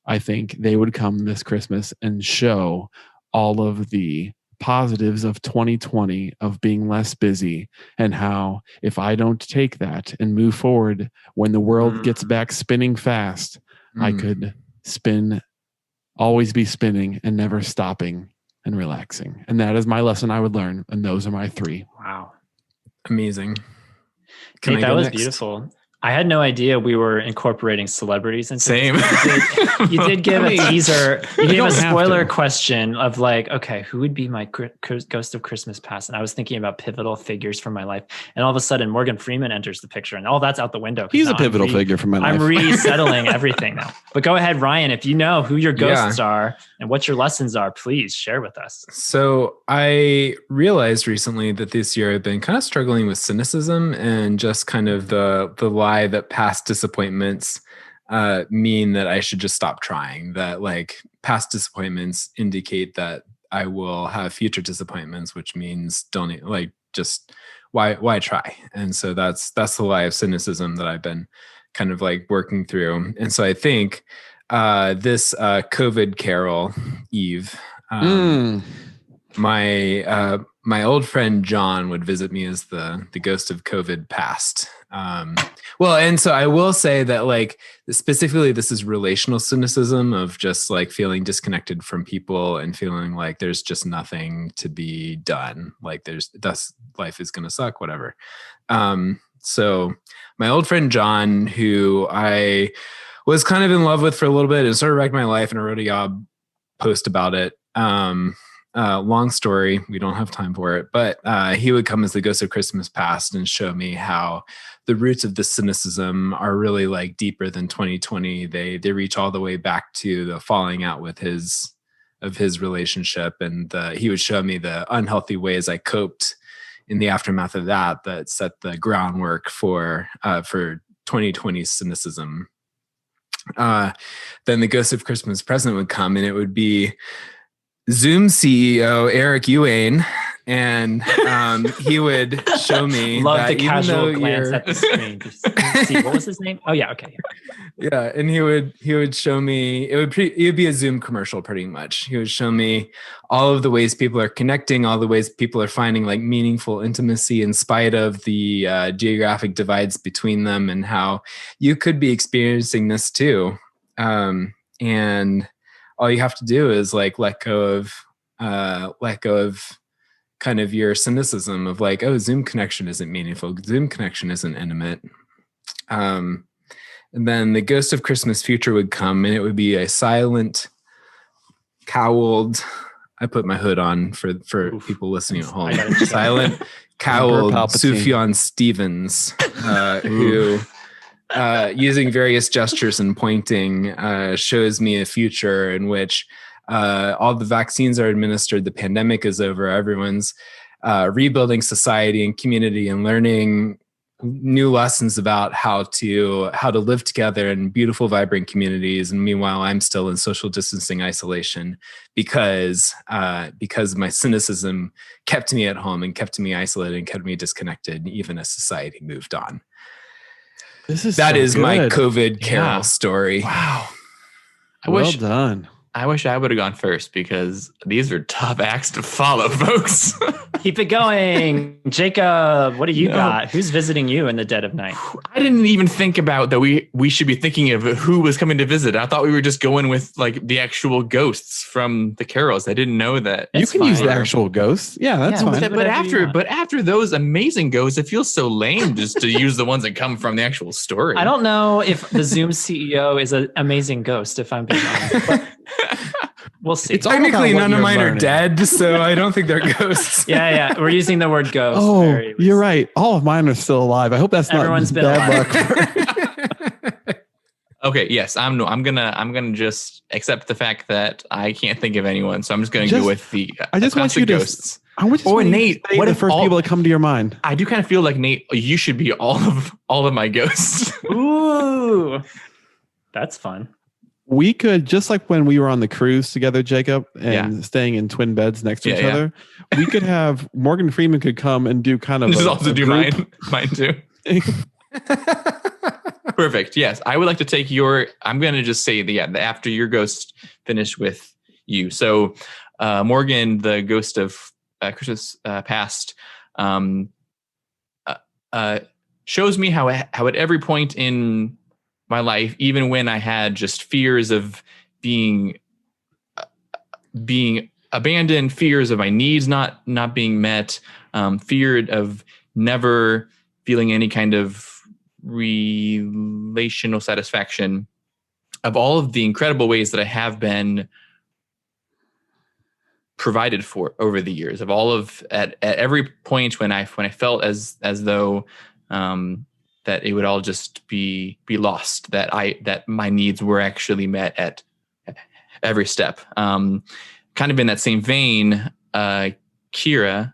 I think they would come this Christmas and show all of the positives of 2020 of being less busy, and how if I don't take that and move forward when the world gets back spinning fast, I could always be spinning and never stopping and relaxing. And that is my lesson I would learn. And those are my 3. Wow. Amazing. Nate, that was beautiful. I had no idea we were incorporating celebrities into Same. You did give a teaser. You gave a spoiler question of like, okay, who would be my Ghost of Christmas Past? And I was thinking about pivotal figures from my life. And all of a sudden, Morgan Freeman enters the picture, and all that's out the window. He's a pivotal figure from my life. I'm resettling everything now. But go ahead, Ryan. If you know who your ghosts are and what your lessons are, please share with us. So I realized recently that this year I've been kind of struggling with cynicism and just kind of the lie that past disappointments mean that I should just stop trying, that like past disappointments indicate that I will have future disappointments, which means just why try? And so that's the lie of cynicism that I've been kind of like working through. And so I think this COVID carol, Eve, my old friend John would visit me as the ghost of COVID past. Well, and so I will say that like specifically this is relational cynicism of just like feeling disconnected from people and feeling like there's just nothing to be done. Like life is going to suck, whatever. So my old friend John, who I was kind of in love with for a little bit and sort of wrecked my life, and I wrote a Yob post about it. Long story, we don't have time for it, but he would come as the ghost of Christmas past and show me how the roots of the cynicism are really like deeper than 2020. They reach all the way back to the falling out with his relationship, and he would show me the unhealthy ways I coped in the aftermath of that set the groundwork for 2020 cynicism. Then the ghost of Christmas present would come, and it would be Zoom CEO Eric Ewing, and he would show me. Love that the casual glance at the screen. Just see, what was his name? Oh yeah, okay. Yeah, and he would show me. It would be a Zoom commercial, pretty much. He would show me all of the ways people are connecting, all the ways people are finding like meaningful intimacy in spite of the geographic divides between them, and how you could be experiencing this too. And all you have to do is like let go of kind of your cynicism of like, oh, Zoom connection isn't meaningful. Zoom connection isn't intimate. And then the ghost of Christmas future would come, and it would be a silent, cowled. I put my hood on for people listening at home. Silent, cowled Sufjan Stevens, who, using various gestures and pointing, shows me a future in which all the vaccines are administered, the pandemic is over, everyone's rebuilding society and community and learning new lessons about how to live together in beautiful, vibrant communities. And meanwhile, I'm still in social distancing isolation because my cynicism kept me at home and kept me isolated and kept me disconnected, even as society moved on. That is my COVID carol story. Wow. Well done. I wish I would have gone first, because these are tough acts to follow, folks. Keep it going. Jacob, what do you got? Who's visiting you in the dead of night? I didn't even think about that we should be thinking of who was coming to visit. I thought we were just going with like the actual ghosts from the carols. I didn't know that. You can use the actual ghosts. Yeah, that's fine. But after those amazing ghosts, it feels so lame just to use the ones that come from the actual story. I don't know if the Zoom CEO is an amazing ghost, if I'm being honest. But we'll see. It's technically none of mine are dead, so I don't think they're ghosts. Yeah. We're using the word ghost. Oh, you're right. All of mine are still alive. I hope that's Everyone's not bad luck. Okay, yes, I'm gonna just accept the fact that I can't think of anyone, so I'm just gonna go with the I just want you to ghosts. I want you to Nate, what the first people that come to your mind? I do kind of feel like, Nate, you should be all of my ghosts. Ooh, that's fun. We could, just like when we were on the cruise together, Jacob, and staying in twin beds next to each other, we could have Morgan Freeman could come and do kind of this is also do mine too. Perfect. Yes, I would like to take I'm going to just say the after your ghost finished with you. So Morgan, the ghost of Christmas past, shows me how at every point in my life, even when I had just fears of being abandoned, fears of my needs not being met, feared of never feeling any kind of relational satisfaction, of all of the incredible ways that I have been provided for over the years, of all of at every point when I felt as though that it would all just be lost, that my needs were actually met at every step. Kind of in that same vein, Keisha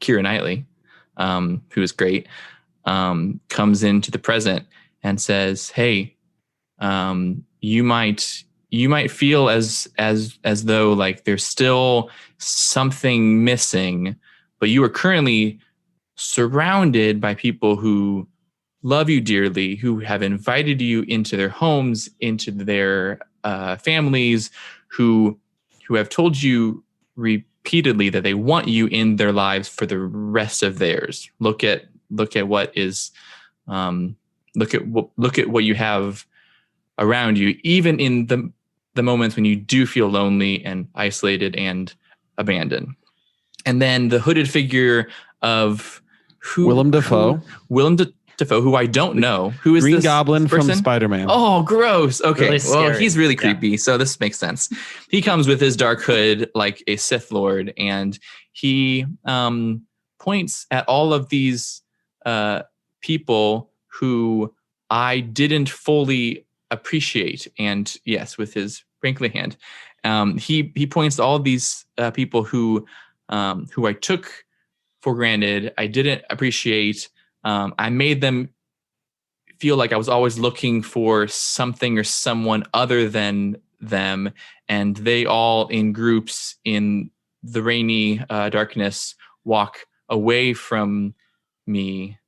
Knightley, who is great, comes into the present and says, hey, you might you might feel as though like there's still something missing, but you are currently surrounded by people who love you dearly, who have invited you into their homes, into their families, who have told you repeatedly that they want you in their lives for the rest of theirs. Look at what is, look at what you have around you, even in the moments when you do feel lonely and isolated and abandoned. And then the hooded figure of Willem Dafoe. Who I don't know. Who is Green this Goblin person? from Spider-Man. Oh, gross. Okay. Really Well, scary. he's really creepy. So this makes sense. He comes with his dark hood like a Sith Lord, and he points at all of these people who I didn't fully appreciate. And yes, with his wrinkly hand, he points to all these people who I took for granted, I didn't appreciate. I made them feel like I was always looking for something or someone other than them, and they all in groups in the rainy darkness walk away from me,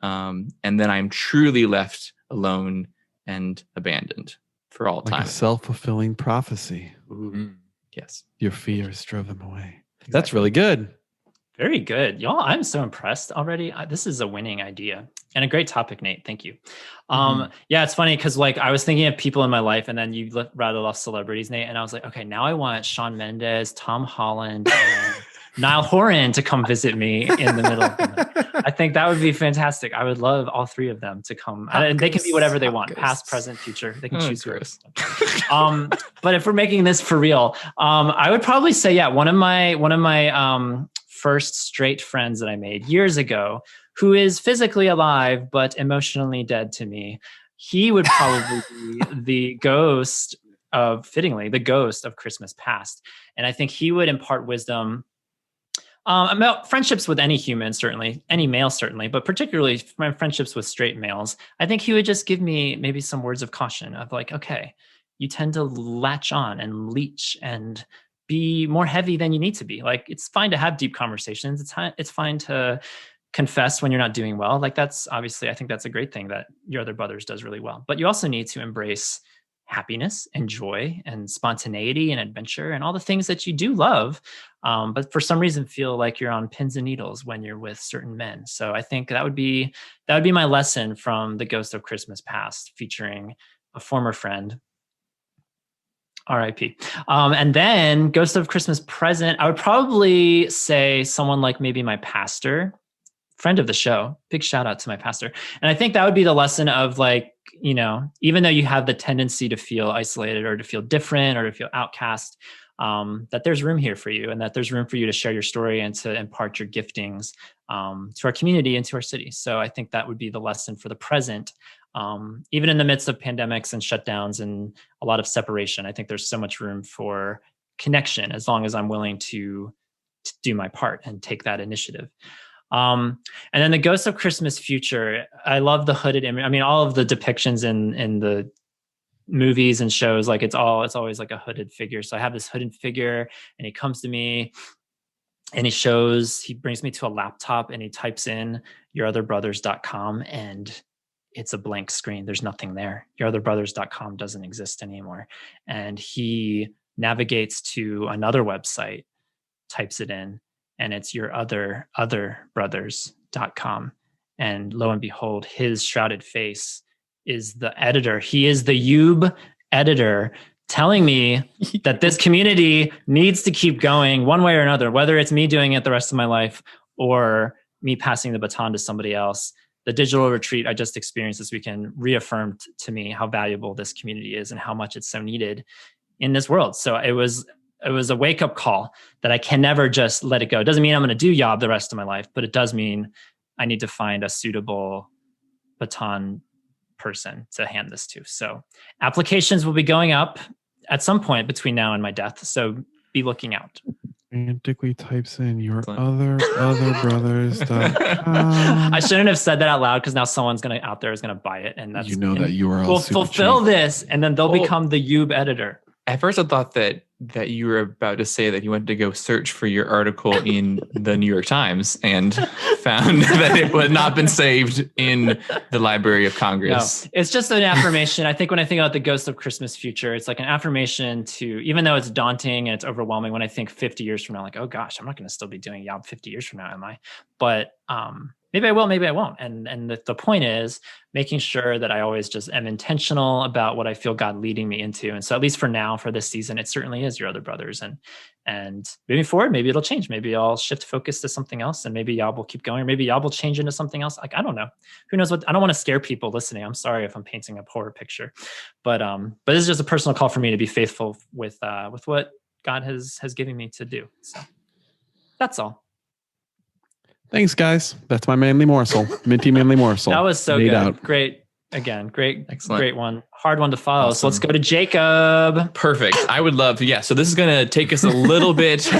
and then I'm truly left alone and abandoned for all Like time. a self-fulfilling prophecy. Ooh. Yes. Your fears drove them away. That's really good. Very good. Y'all, I'm so impressed already. This is a winning idea and a great topic, Nate. Thank you. Yeah, it's funny because like I was thinking of people in my life and then you rattled off celebrities, Nate. And I was like, okay, now I want Shawn Mendes, Tom Holland, and Niall Horan to come visit me in the middle of the night. I think that would be fantastic. I would love all three of them to come. And they can be whatever they want, past, present, future. They can choose gross. But if we're making this for real, I would probably say, yeah, one of my first straight friends that I made years ago, who is physically alive but emotionally dead to me, he would probably be the ghost of Christmas past. And I think he would impart wisdom about friendships with any human, certainly, any male, certainly, but particularly my friendships with straight males. I think he would just give me maybe some words of caution of like, okay, you tend to latch on and leech and be more heavy than you need to be. Like, it's fine to have deep conversations. It's fine to confess when you're not doing well. Like, that's obviously, I think that's a great thing that Your Other Brothers does really well. But you also need to embrace happiness and joy and spontaneity and adventure and all the things that you do love. But for some reason feel like you're on pins and needles when you're with certain men. So I think that would be my lesson from The Ghost of Christmas Past, featuring a former friend, R.I.P. And then Ghost of Christmas Present, I would probably say someone like maybe my pastor, friend of the show. Big shout out to my pastor. And I think that would be the lesson of like, you know, even though you have the tendency to feel isolated or to feel different or to feel outcast, that there's room here for you and that there's room for you to share your story and to impart your giftings to our community and to our city. So I think that would be the lesson for the present. Even in the midst of pandemics and shutdowns and a lot of separation, I think there's so much room for connection as long as I'm willing to do my part and take that initiative. And then The Ghost of Christmas Future, I love the hooded image. I mean, all of the depictions in the movies and shows, like it's always like a hooded figure. So I have this hooded figure and he comes to me and he brings me to a laptop and he types in yourotherbrothers.com and it's a blank screen. There's nothing there. Yourotherbrothers.com doesn't exist anymore. And he navigates to another website, types it in, and it's yourotherbrothers.com. And lo and behold, his shrouded face is the editor. He is the YOB editor telling me that this community needs to keep going one way or another, whether it's me doing it the rest of my life or me passing the baton to somebody else. The digital retreat I just experienced this weekend reaffirmed to me how valuable this community is and how much it's so needed in this world. So it was a wake-up call that I can never just let it go. It doesn't mean I'm going to do YOB the rest of my life, but it does mean I need to find a suitable baton person to hand this to. So applications will be going up at some point between now and my death. So be looking out. Frantically types in your Excellent. other brothers. I shouldn't have said that out loud because now someone's out there is gonna buy it, and that's You know that URL will is super fulfill cheap. this, and then they'll Well- become the Youb editor. At first, I thought that you were about to say that you wanted to go search for your article in the New York Times and found that it had not been saved in the Library of No, Congress. it's just an affirmation. I think when I think about the Ghost of Christmas Future, it's like an affirmation to, even though it's daunting and it's overwhelming, when I think 50 years from now, like, oh gosh, I'm not going to still be doing Yob 50 years from now, am I? But maybe I will, maybe I won't. And the point is making sure that I always just am intentional about what I feel God leading me into. And so at least for now, for this season, it certainly is Your Other Brothers. And moving forward, maybe it'll change. Maybe I'll shift focus to something else, and maybe Yob will keep going, or maybe Yob will change into something else. Like, I don't know. Who knows what? I don't want to scare people listening. I'm sorry if I'm painting a poor picture, but this is just a personal call for me to be faithful with what God has given me to do. So that's all. Thanks, guys. That's my manly morsel. Minty manly morsel. That was so Made good. out. Great. Again, great, Excellent. great one. Hard one to follow. So Awesome. let's go to Jacob. Perfect. I would love to. Yeah. So this is going to take us a little bit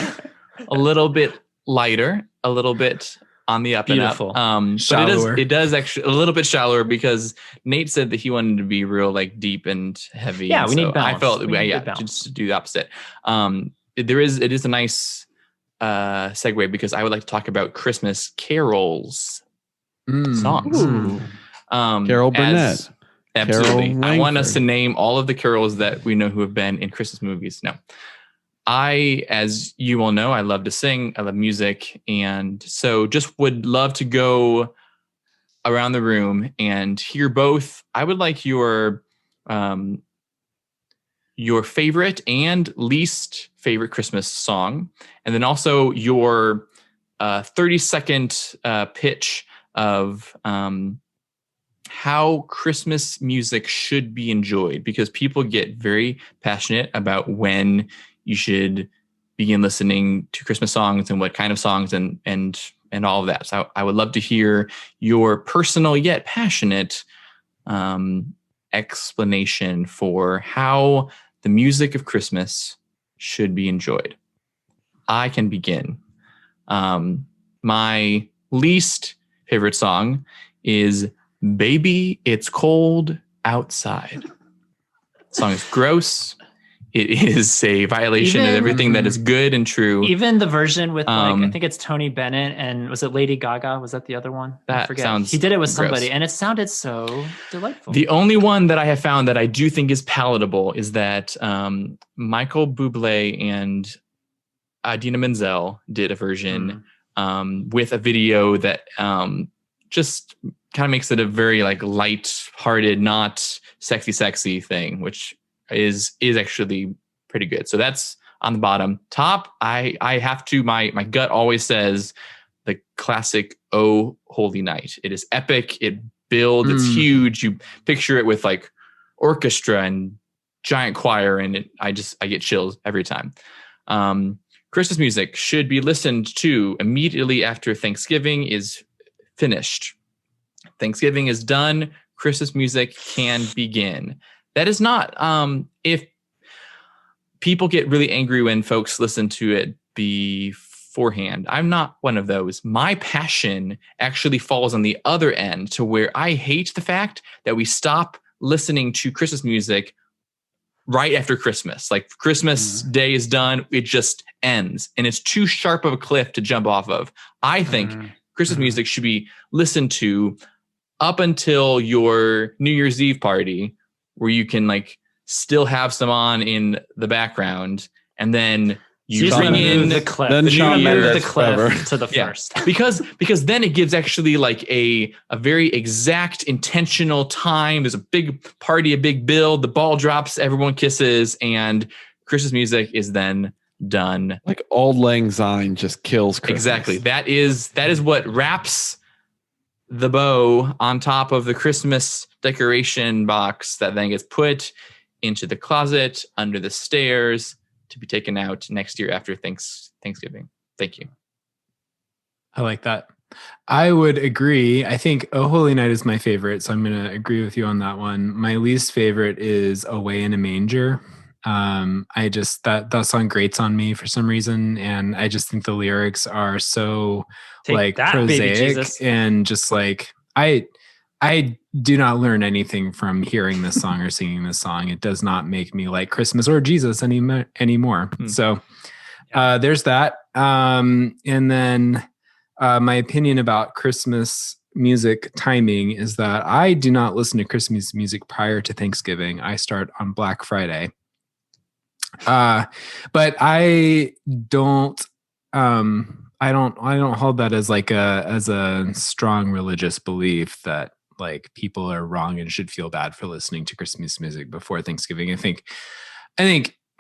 lighter, a little bit on the up Beautiful. and up. Shallower. But it does actually a little bit shallower because Nate said that he wanted to be real like deep and heavy. Yeah, and we need so balance. I felt We need yeah, balance. just to do the opposite. It is a nice segue because I would like to talk about Christmas carols songs. Ooh. Carol Burnett. Absolutely. Carol I want us Langford. to name all of the carols that we know who have been in Christmas movies. No. As you all know, I love to sing. I love music. And so just would love to go around the room and hear both. I would like your favorite and least favorite Christmas song. And then also your 30-second pitch of how Christmas music should be enjoyed, because people get very passionate about when you should begin listening to Christmas songs and what kind of songs and all of that. So I would love to hear your personal yet passionate explanation for how the music of Christmas should be enjoyed. I can begin. My least favorite song is Baby, It's Cold Outside. The song is gross. It is a violation of everything that is good and true. Even the version with I think it's Tony Bennett and was it Lady Gaga? Was that the other one? I That forget. sounds He did it with gross. somebody and it sounded so delightful. The only one that I have found that I do think is palatable is that Michael Bublé and Idina Menzel did a version with a video that just kind of makes it a very like light-hearted, not sexy thing, which is actually pretty good. So that's on the bottom. Top, I have to, my gut always says the classic Oh Holy Night. It is epic. It builds, it's huge. You picture it with like orchestra and giant choir, and I get chills every time. Christmas music should be listened to immediately after Thanksgiving is finished. Thanksgiving is done. Christmas music can begin. That is not, if people get really angry when folks listen to it beforehand, I'm not one of those. My passion actually falls on the other end to where I hate the fact that we stop listening to Christmas music right after Christmas. Like Christmas Day is done, it just ends. And it's too sharp of a cliff to jump off of. I think Christmas music should be listened to up until your New Year's Eve party, where you can like still have some on in the background, and then you just bring in the cliff. then You Shawn move the Mendes cliff forever. to the Yeah. first. because then it gives actually like a very exact intentional time. There's a big party, a big build, the ball drops, everyone kisses, and Christmas music is then done. Like Auld Lang Syne just kills Christmas. Exactly. That is what wraps the bow on top of the Christmas decoration box that then gets put into the closet under the stairs to be taken out next year after Thanksgiving. Thank you. I like that. I would agree. I think Oh Holy Night is my favorite, so I'm going to agree with you on that one. My least favorite is Away in a Manger. I just that song grates on me for some reason, and I just think the lyrics are so Take like that, baby prosaic Jesus. and just like I do not learn anything from hearing this song or singing this song. It does not make me like Christmas or Jesus anymore. So there's that. And then my opinion about Christmas music timing is that I do not listen to Christmas music prior to Thanksgiving. I start on Black Friday. But I don't hold that as like as a strong religious belief that like people are wrong and should feel bad for listening to Christmas music before Thanksgiving. I think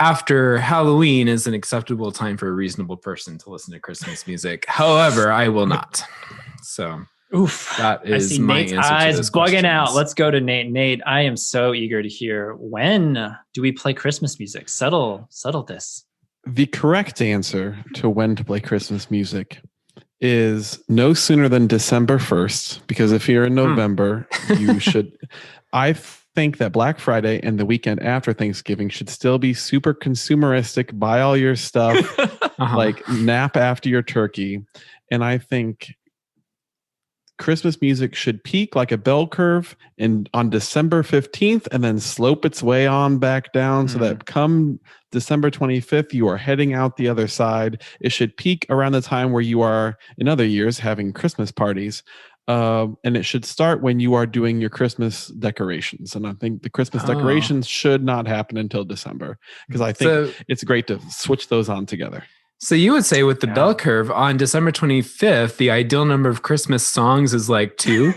after Halloween is an acceptable time for a reasonable person to listen to Christmas music. However, I will not. So Oof. that I is see my Nate's answer eyes to those bugging questions. out. Let's go to Nate. Nate, I am so eager to hear, when do we play Christmas music? Settle this. The correct answer to when to play Christmas music is no sooner than December 1st, because if you're in November, you should. I think that Black Friday and the weekend after Thanksgiving should still be super consumeristic. Buy all your stuff, like nap after your turkey. And I think Christmas music should peak like a bell curve on December 15th and then slope its way on back down so that come December 25th, you are heading out the other side. It should peak around the time where you are in other years having Christmas parties. And it should start when you are doing your Christmas decorations. And I think the Christmas decorations should not happen until December, because I think it's great to switch those on together. So you would say with the bell curve on December 25th, the ideal number of Christmas songs is like 2?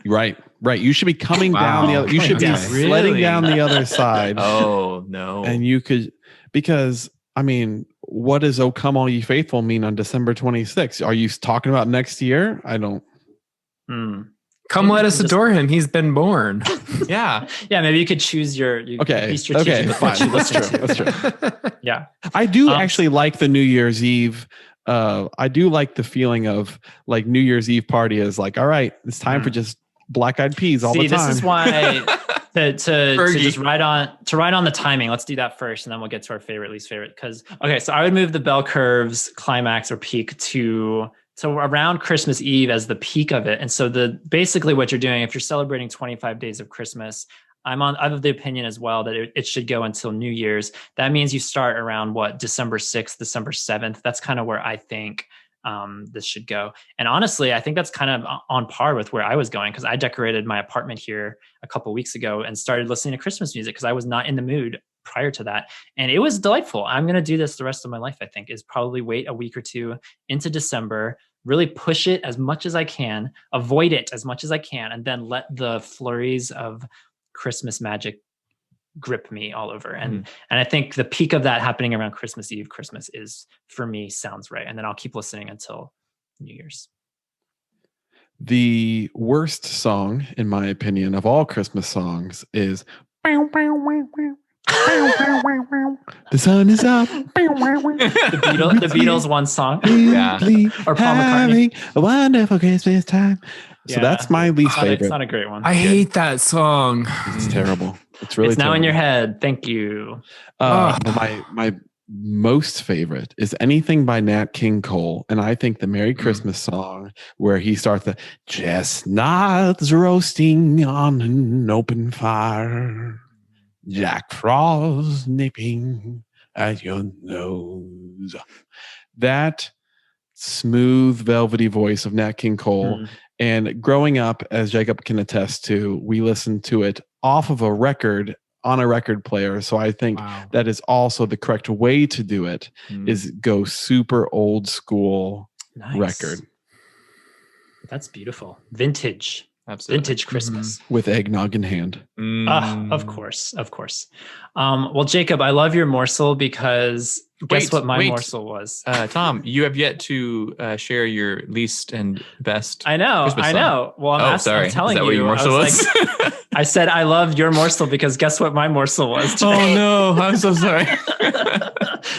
Right. You should be coming down the other. You should be sledding down the other side. Oh no! And you could, because I mean, what does "O Come All Ye Faithful" mean on December 26th? Are you talking about next year? I don't. Come, let us adore him. He's been born. Yeah. Maybe you could choose your. Be strategic with what you listen to. That's true. Yeah, I do actually like the New Year's Eve. I do like the feeling of like New Year's Eve party is like, all right, it's time for just Black Eyed Peas all the time. This is why to just ride on the timing. Let's do that first, and then we'll get to our favorite, least favorite. Because so I would move the bell curve's climax or peak to around Christmas Eve as the peak of it. And so basically what you're doing, if you're celebrating 25 days of Christmas, I'm of the opinion as well that it should go until New Year's. That means you start around December 6th, December 7th. That's kind of where I think this should go. And honestly, I think that's kind of on par with where I was going, because I decorated my apartment here a couple of weeks ago and started listening to Christmas music because I was not in the mood prior to that. And it was delightful. I'm going to do this the rest of my life, I think, is probably wait a week or two into December, really push it as much as I can, avoid it as much as I can, and then let the flurries of Christmas magic grip me all over. And I think the peak of that happening around Christmas Eve, Christmas is, for me, sounds right. And then I'll keep listening until New Year's. The worst song, in my opinion, of all Christmas songs is the sun is up. The Beatles one song. Yeah. Or Paul McCartney. A wonderful Christmas time. So that's my least favorite. It's not a great one. I hate that song. It's terrible. It's really now terrible. in your head. Thank you. My most favorite is anything by Nat King Cole. And I think the Merry Christmas song where he starts the chestnuts roasting on an open fire, Jack Frost nipping at your nose. That smooth, velvety voice of Nat King Cole. And growing up, as Jacob can attest to, we listened to it off of a record on a record player. So I think that is also the correct way to do it, is go super old school record. That's beautiful. Vintage. Absolutely. Vintage Christmas. With eggnog in hand. Of course. Well, Jacob, I love your morsel because guess what my morsel was? Tom, you have yet to share your least and best. I know. Well, I'm telling you. Is that what your morsel was? I said I loved your morsel because guess what my morsel was today? Oh no, I'm so sorry.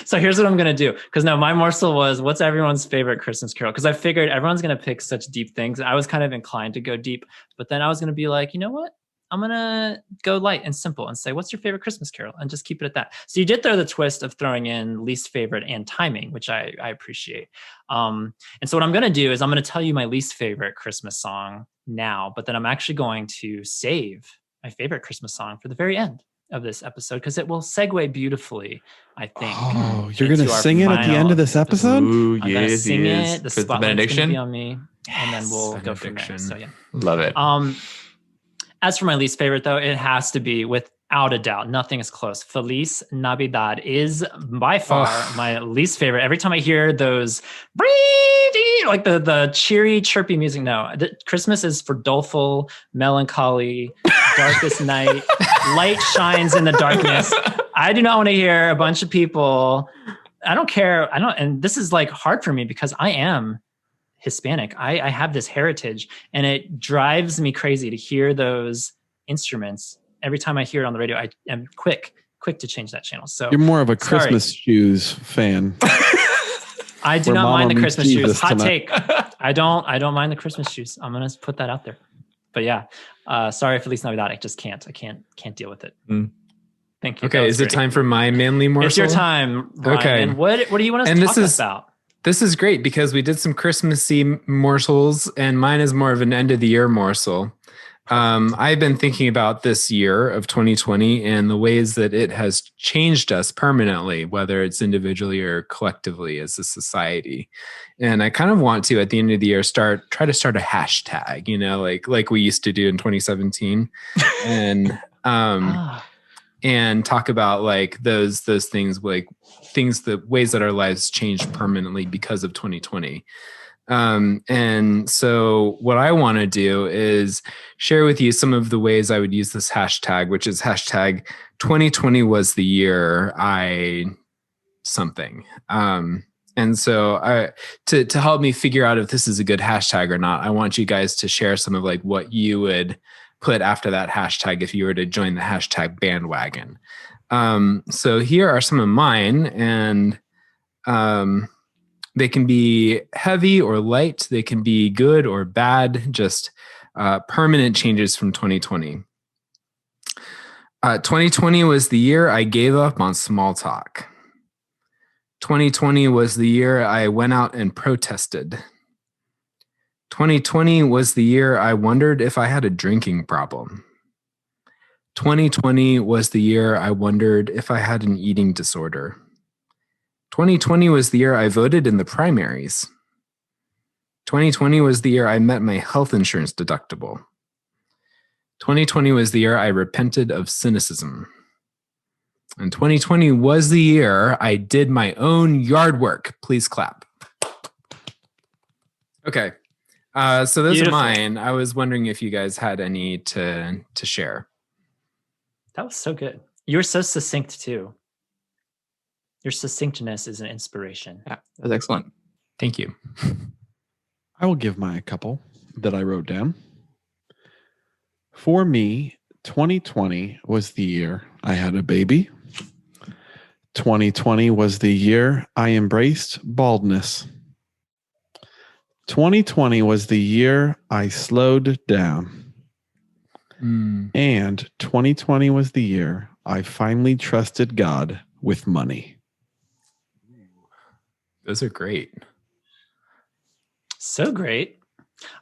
So here's what I'm going to do. Because my morsel was, what's everyone's favorite Christmas carol? Because I figured everyone's going to pick such deep things. I was kind of inclined to go deep, but then I was going to be like, you know what? I'm gonna go light and simple and say, what's your favorite Christmas carol? And just keep it at that. So you did throw the twist of throwing in least favorite and timing, which I appreciate. And so what I'm gonna do is I'm gonna tell you my least favorite Christmas song now, but then I'm actually going to save my favorite Christmas song for the very end of this episode because it will segue beautifully, I think. Oh, you're going to sing it at the end of this episode? Ooh, I'm going to yes, sing he it. is. The For the spotlight's going to benediction. be on me, and then we'll go from there. Benediction. So yeah. Love it. As for my least favorite, though, it has to be without a doubt. Nothing is close. Feliz Navidad is by far my least favorite. Every time I hear those, like the cheery, chirpy music, no. Christmas is for doleful, melancholy, darkest night. Light shines in the darkness. I do not want to hear a bunch of people. I don't care. And this is like hard for me because I am Hispanic. I have this heritage, and it drives me crazy to hear those instruments. Every time I hear it on the radio, I am quick to change that channel. So You're more of a Christmas shoes fan. I do Where not Mama mind the meets Christmas shoes. Jesus Hot tonight. take. I don't mind the Christmas shoes. I'm gonna put that out there. But yeah, sorry, Feliz Navidad. I just can't. I can't deal with it. Thank you. Okay, is it time for my manly morsel? It's your time, Ryan. Okay. And what do you want us And to this talk is- about? This is great because we did some Christmassy morsels, and mine is more of an end of the year morsel. I've been thinking about this year of 2020 and the ways that it has changed us permanently, whether it's individually or collectively as a society. And I kind of want to, at the end of the year, try to start a hashtag, like we used to do in 2017, and and talk about like those things, like the ways that our lives changed permanently because of 2020. And so what I want to do is share with you some of the ways I would use this hashtag, which is hashtag 2020 was the year I something. And so to help me figure out if this is a good hashtag or not, I want you guys to share some of like what you would put after that hashtag if you were to join the hashtag bandwagon. So here are some of mine, and they can be heavy or light. They can be good or bad, just permanent changes from 2020. 2020 was the year I gave up on small talk. 2020 was the year I went out and protested. 2020 was the year I wondered if I had a drinking problem. 2020 was the year I wondered if I had an eating disorder. 2020 was the year I voted in the primaries. 2020 was the year I met my health insurance deductible. 2020 was the year I repented of cynicism. And 2020 was the year I did my own yard work. Please clap. Okay. So those Beautiful. are mine. I was wondering if you guys had any to share. That was so good. You were so succinct too. Your succinctness is an inspiration. Yeah, that was excellent. Thank you. I will give my couple that I wrote down. For me, 2020 was the year I had a baby. 2020 was the year I embraced baldness. 2020 was the year I slowed down. And 2020 was the year I finally trusted God with money. Those are great. So great.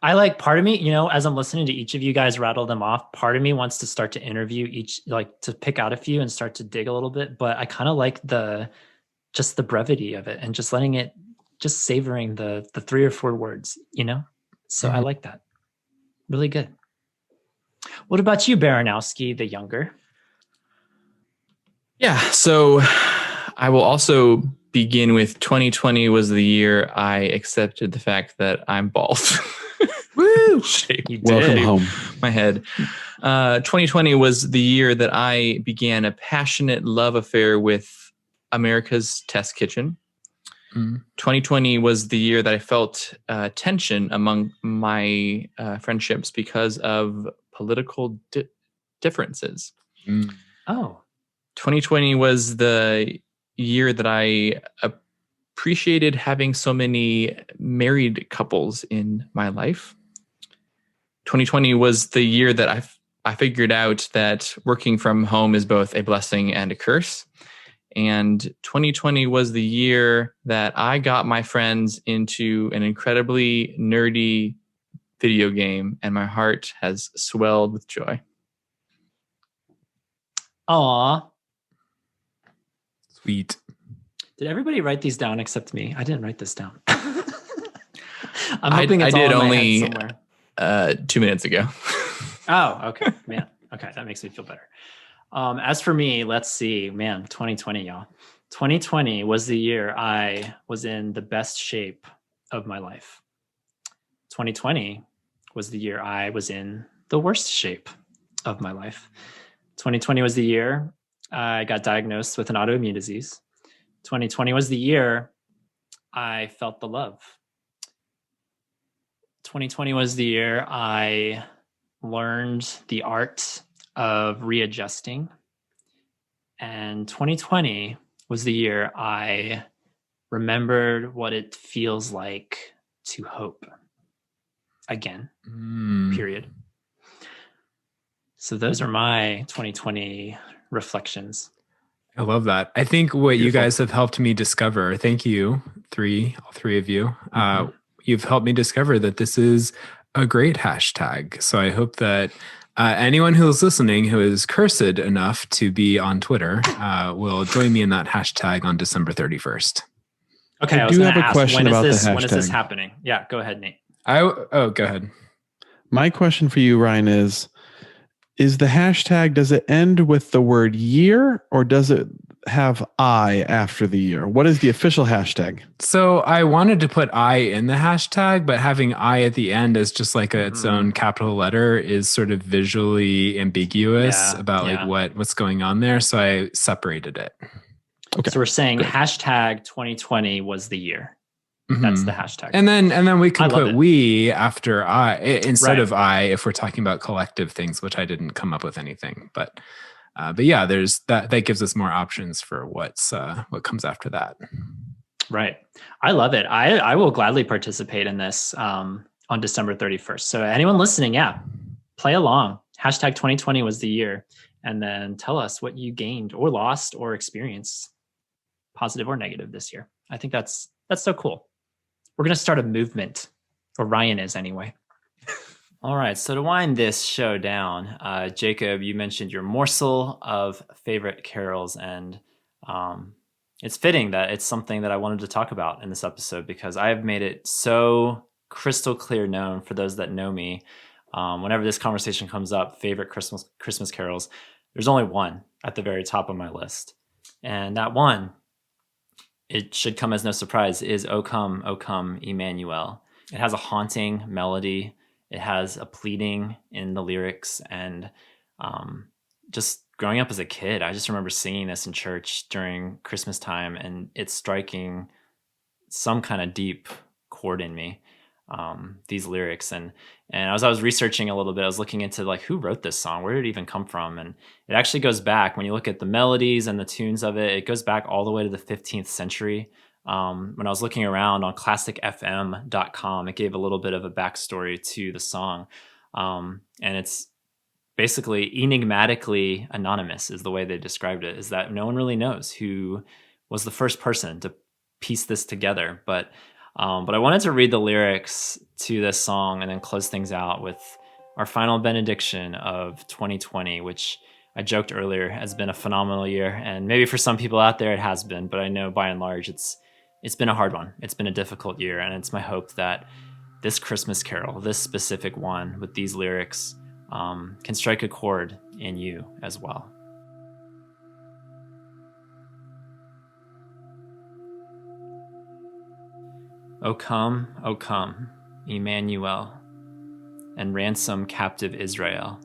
I like, part of me, as I'm listening to each of you guys rattle them off, part of me wants to start to interview each, like to pick out a few and start to dig a little bit. But I kind of like just the brevity of it and just letting it, just savoring the 3 or 4 words, So I like that. Really good. What about you, Baranowski, the younger? Yeah, so I will also begin with 2020 was the year I accepted the fact that I'm bald. Woo! You Welcome did. home. My head. 2020 was the year that I began a passionate love affair with America's Test Kitchen. 2020 was the year that I felt tension among my friendships because of political differences. Oh. 2020 was the year that I appreciated having so many married couples in my life. 2020 was the year that I I figured out that working from home is both a blessing and a curse. And 2020 was the year that I got my friends into an incredibly nerdy video game, and my heart has swelled with joy. Aw. Sweet. Did everybody write these down except me? I didn't write this down. I'm hoping I it's did all in my only head somewhere. 2 minutes ago. Oh, okay, man. Okay, that makes me feel better. As for me, let's see, man, 2020, y'all. 2020 was the year I was in the best shape of my life. 2020 was the year I was in the worst shape of my life. 2020 was the year I got diagnosed with an autoimmune disease. 2020 was the year I felt the love. 2020 was the year I learned the art of readjusting. And 2020 was the year I remembered what it feels like to hope again, period. So those are my 2020 reflections. I love that. I think what you guys have helped me discover, thank you, all three of you, you've helped me discover that this is a great hashtag. So I hope that anyone who is listening who is cursed enough to be on Twitter will join me in that hashtag on December 31st. Okay, I do have a question about the hashtag. When is this happening? Yeah, go ahead, Nate. Go ahead. My question for you, Ryan, is the hashtag, does it end with the word year or does it have I after the year? What is the official hashtag? So I wanted to put I in the hashtag, but having I at the end as just like its own capital letter is sort of visually ambiguous about like what's going on there. So I separated it. Okay. So we're saying hashtag 2020 was the year. That's the hashtag. And then we can put it. we after I instead of I if we're talking about collective things, which I didn't come up with anything. But yeah, there's that gives us more options for what comes after that. Right. I love it. I will gladly participate in this on December 31st. So anyone listening, play along. Hashtag 2020 was the year. And then tell us what you gained or lost or experienced, positive or negative, this year. I think that's so cool. We're going to start a movement, or Ryan is anyway. All right. So to wind this show down, Jacob, you mentioned your morsel of favorite carols, and it's fitting that it's something that I wanted to talk about in this episode because I have made it so crystal clear known for those that know me. Whenever this conversation comes up, favorite Christmas carols, there's only one at the very top of my list. And that one, it should come as no surprise, is O Come, Emmanuel. It has a haunting melody. It has a pleading in the lyrics. And just growing up as a kid, I just remember singing this in church during Christmas time and it striking some kind of deep chord in me, these lyrics. And as I was researching a little bit, I was looking into like who wrote this song, where did it even come from? And it actually goes back, when you look at the melodies and the tunes of it, it goes back all the way to the 15th century. When I was looking around on classicfm.com, it gave a little bit of a backstory to the song. And it's basically enigmatically anonymous is the way they described it, is that no one really knows who was the first person to piece this together. But I wanted to read the lyrics to this song and then close things out with our final benediction of 2020, which I joked earlier has been a phenomenal year. And maybe for some people out there it has been, but I know by and large it's been a hard one. It's been a difficult year. And it's my hope that this Christmas carol, this specific one with these lyrics, can strike a chord in you as well. O come, Emmanuel, and ransom captive Israel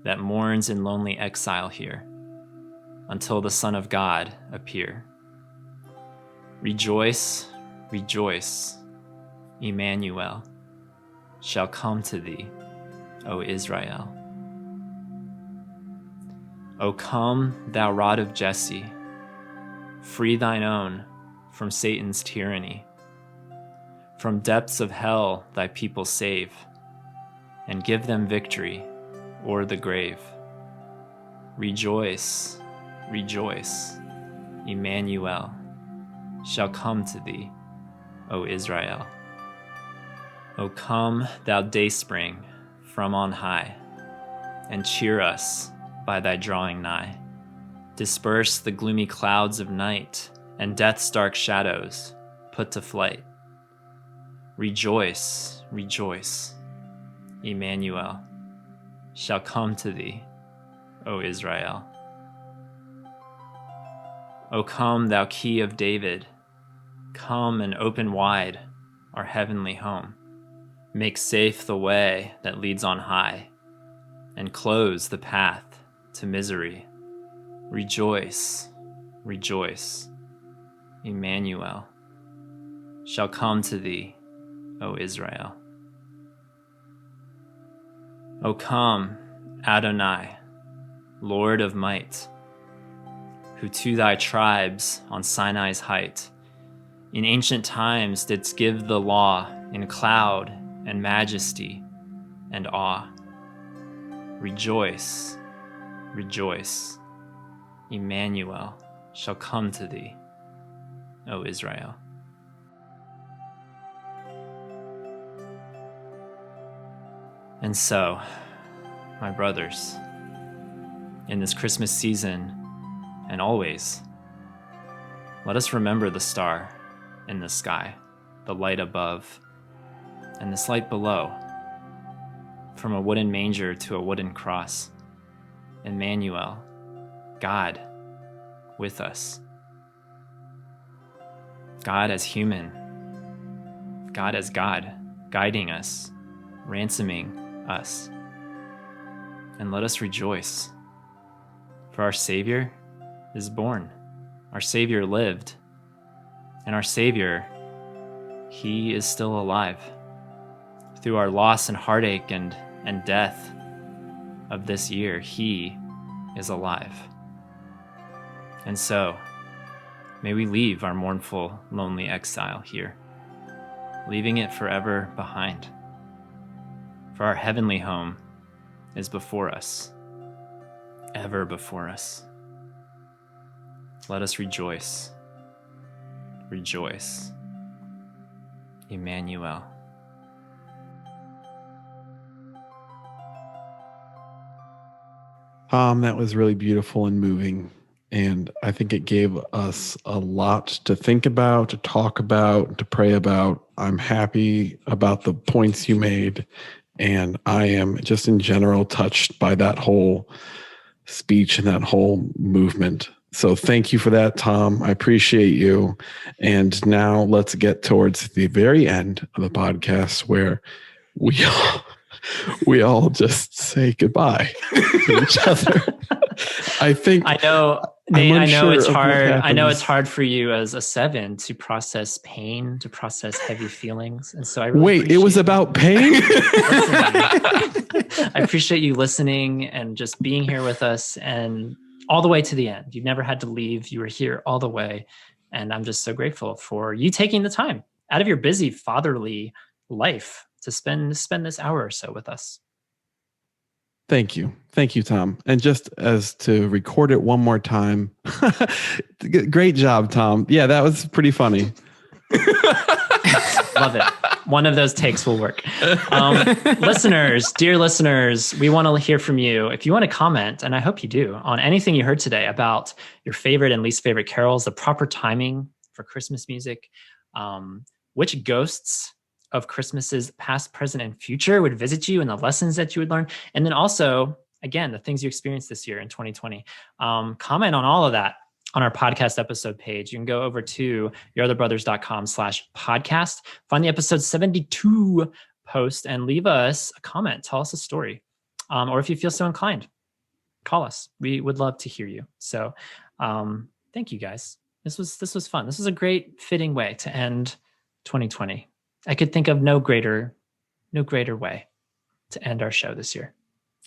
that mourns in lonely exile here until the Son of God appear. Rejoice, rejoice, Emmanuel shall come to thee, O Israel. O come, thou rod of Jesse, free thine own from Satan's tyranny. From depths of hell thy people save, and give them victory or the grave. Rejoice, rejoice. Emmanuel shall come to thee, O Israel. O come, thou dayspring, from on high, and cheer us by thy drawing nigh. Disperse the gloomy clouds of night, and death's dark shadows put to flight. Rejoice, rejoice. Emmanuel shall come to thee, O Israel. O come, thou key of David, come and open wide our heavenly home. Make safe the way that leads on high, and close the path to misery. Rejoice, rejoice. Emmanuel shall come to thee, O Israel. O come, Adonai, Lord of might, who to thy tribes on Sinai's height in ancient times didst give the law in cloud and majesty and awe. Rejoice, rejoice. Emmanuel shall come to thee, O Israel. And so, my brothers, in this Christmas season and always, let us remember the star in the sky, the light above, and this light below, from a wooden manger to a wooden cross. Emmanuel, God with us. God as human, God as God, guiding us, ransoming us. And let us rejoice, for our Savior is born. Our Savior lived, and our Savior, He is still alive. Through our loss and heartache and death of this year, He is alive. And so, may we leave our mournful, lonely exile here, leaving it forever behind. For our heavenly home is before us, ever before us. Let us rejoice, rejoice. Emmanuel. That was really beautiful and moving. And I think it gave us a lot to think about, to talk about, to pray about. I'm happy about the points you made. And I am just in general touched by that whole speech and that whole movement. So thank you for that, Tom. I appreciate you. And now let's get towards the very end of the podcast where we all just say goodbye to each other. I know, Nate, I know it's hard. I know it's hard for you as a 7 to process pain, to process heavy feelings. And so I really it was about pain? I appreciate you listening and just being here with us and all the way to the end. You never had to leave. You were here all the way. And I'm just so grateful for you taking the time out of your busy fatherly life to spend this hour or so with us. Thank you. Thank you, Tom. And just as to record it one more time. Great job, Tom. Yeah, that was pretty funny. Love it. One of those takes will work. Listeners, dear listeners, we want to hear from you. If you want to comment, and I hope you do, on anything you heard today about your favorite and least favorite carols, the proper timing for Christmas music, which ghosts of Christmases past, present, and future would visit you and the lessons that you would learn. And then also, again, the things you experienced this year in 2020. Comment on all of that on our podcast episode page. You can go over to yourotherbrothers.com/podcast, find the episode 72 post and leave us a comment. Tell us a story. Or if you feel so inclined, call us. We would love to hear you. So thank you guys. This was fun. This was a great fitting way to end 2020. I could think of no greater way to end our show this year.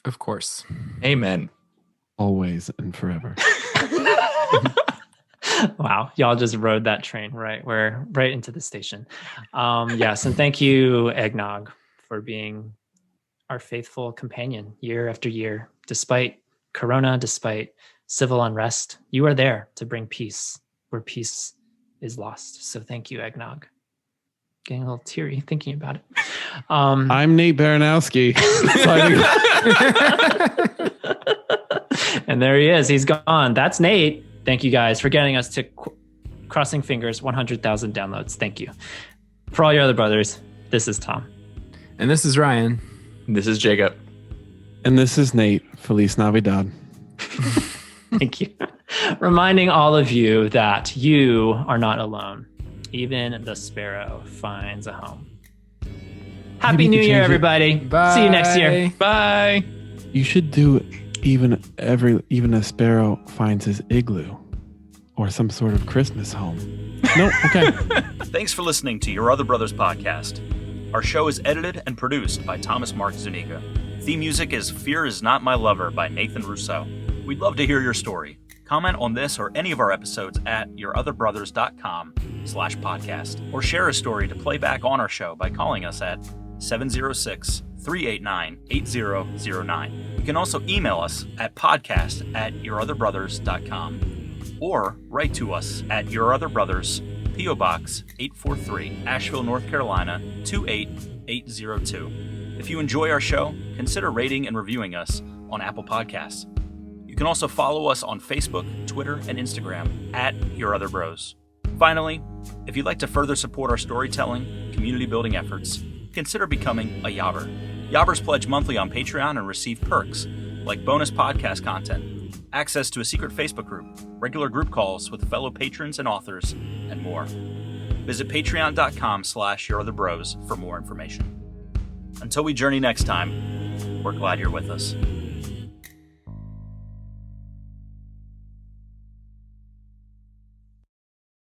Of course. Amen. Always and forever. Wow. Y'all just rode that train right into the station. Yes. And thank you, Eggnog, for being our faithful companion year after year, despite Corona, despite civil unrest. You are there to bring peace where peace is lost. So thank you, Eggnog. Getting a little teary thinking about it. I'm Nate Baranowski. And there he is. He's gone. That's Nate. Thank you guys for getting us to crossing fingers 100,000 downloads. Thank you. For all your other brothers, this is Tom. And this is Ryan. This is Jacob. And this is Nate. Feliz Navidad. Thank you. Reminding all of you that you are not alone. Even the sparrow finds a home. Happy New Year, everybody. Bye. See you next year. Bye. You should do even a sparrow finds his igloo or some sort of Christmas home. No, okay. Thanks for listening to Your Other Brothers podcast. Our show is edited and produced by Thomas Mark Zuniga. Theme music is Fear Is Not My Lover by Nathan Rousseau. We'd love to hear your story. Comment on this or any of our episodes at yourotherbrothers.com/podcast or share a story to play back on our show by calling us at 706-389-8009. You can also email us at podcast@yourotherbrothers.com or write to us at Your Other Brothers, P.O. Box 843, Asheville, North Carolina 28802. If you enjoy our show, consider rating and reviewing us on Apple Podcasts. You can also follow us on Facebook, Twitter, and Instagram at Your Other Bros. Finally, if you'd like to further support our storytelling, community building efforts, consider becoming a Yobber. Yobbers pledge monthly on Patreon and receive perks like bonus podcast content, access to a secret Facebook group, regular group calls with fellow patrons and authors, and more. Visit patreon.com/yourotherbros for more information. Until we journey next time, we're glad you're with us.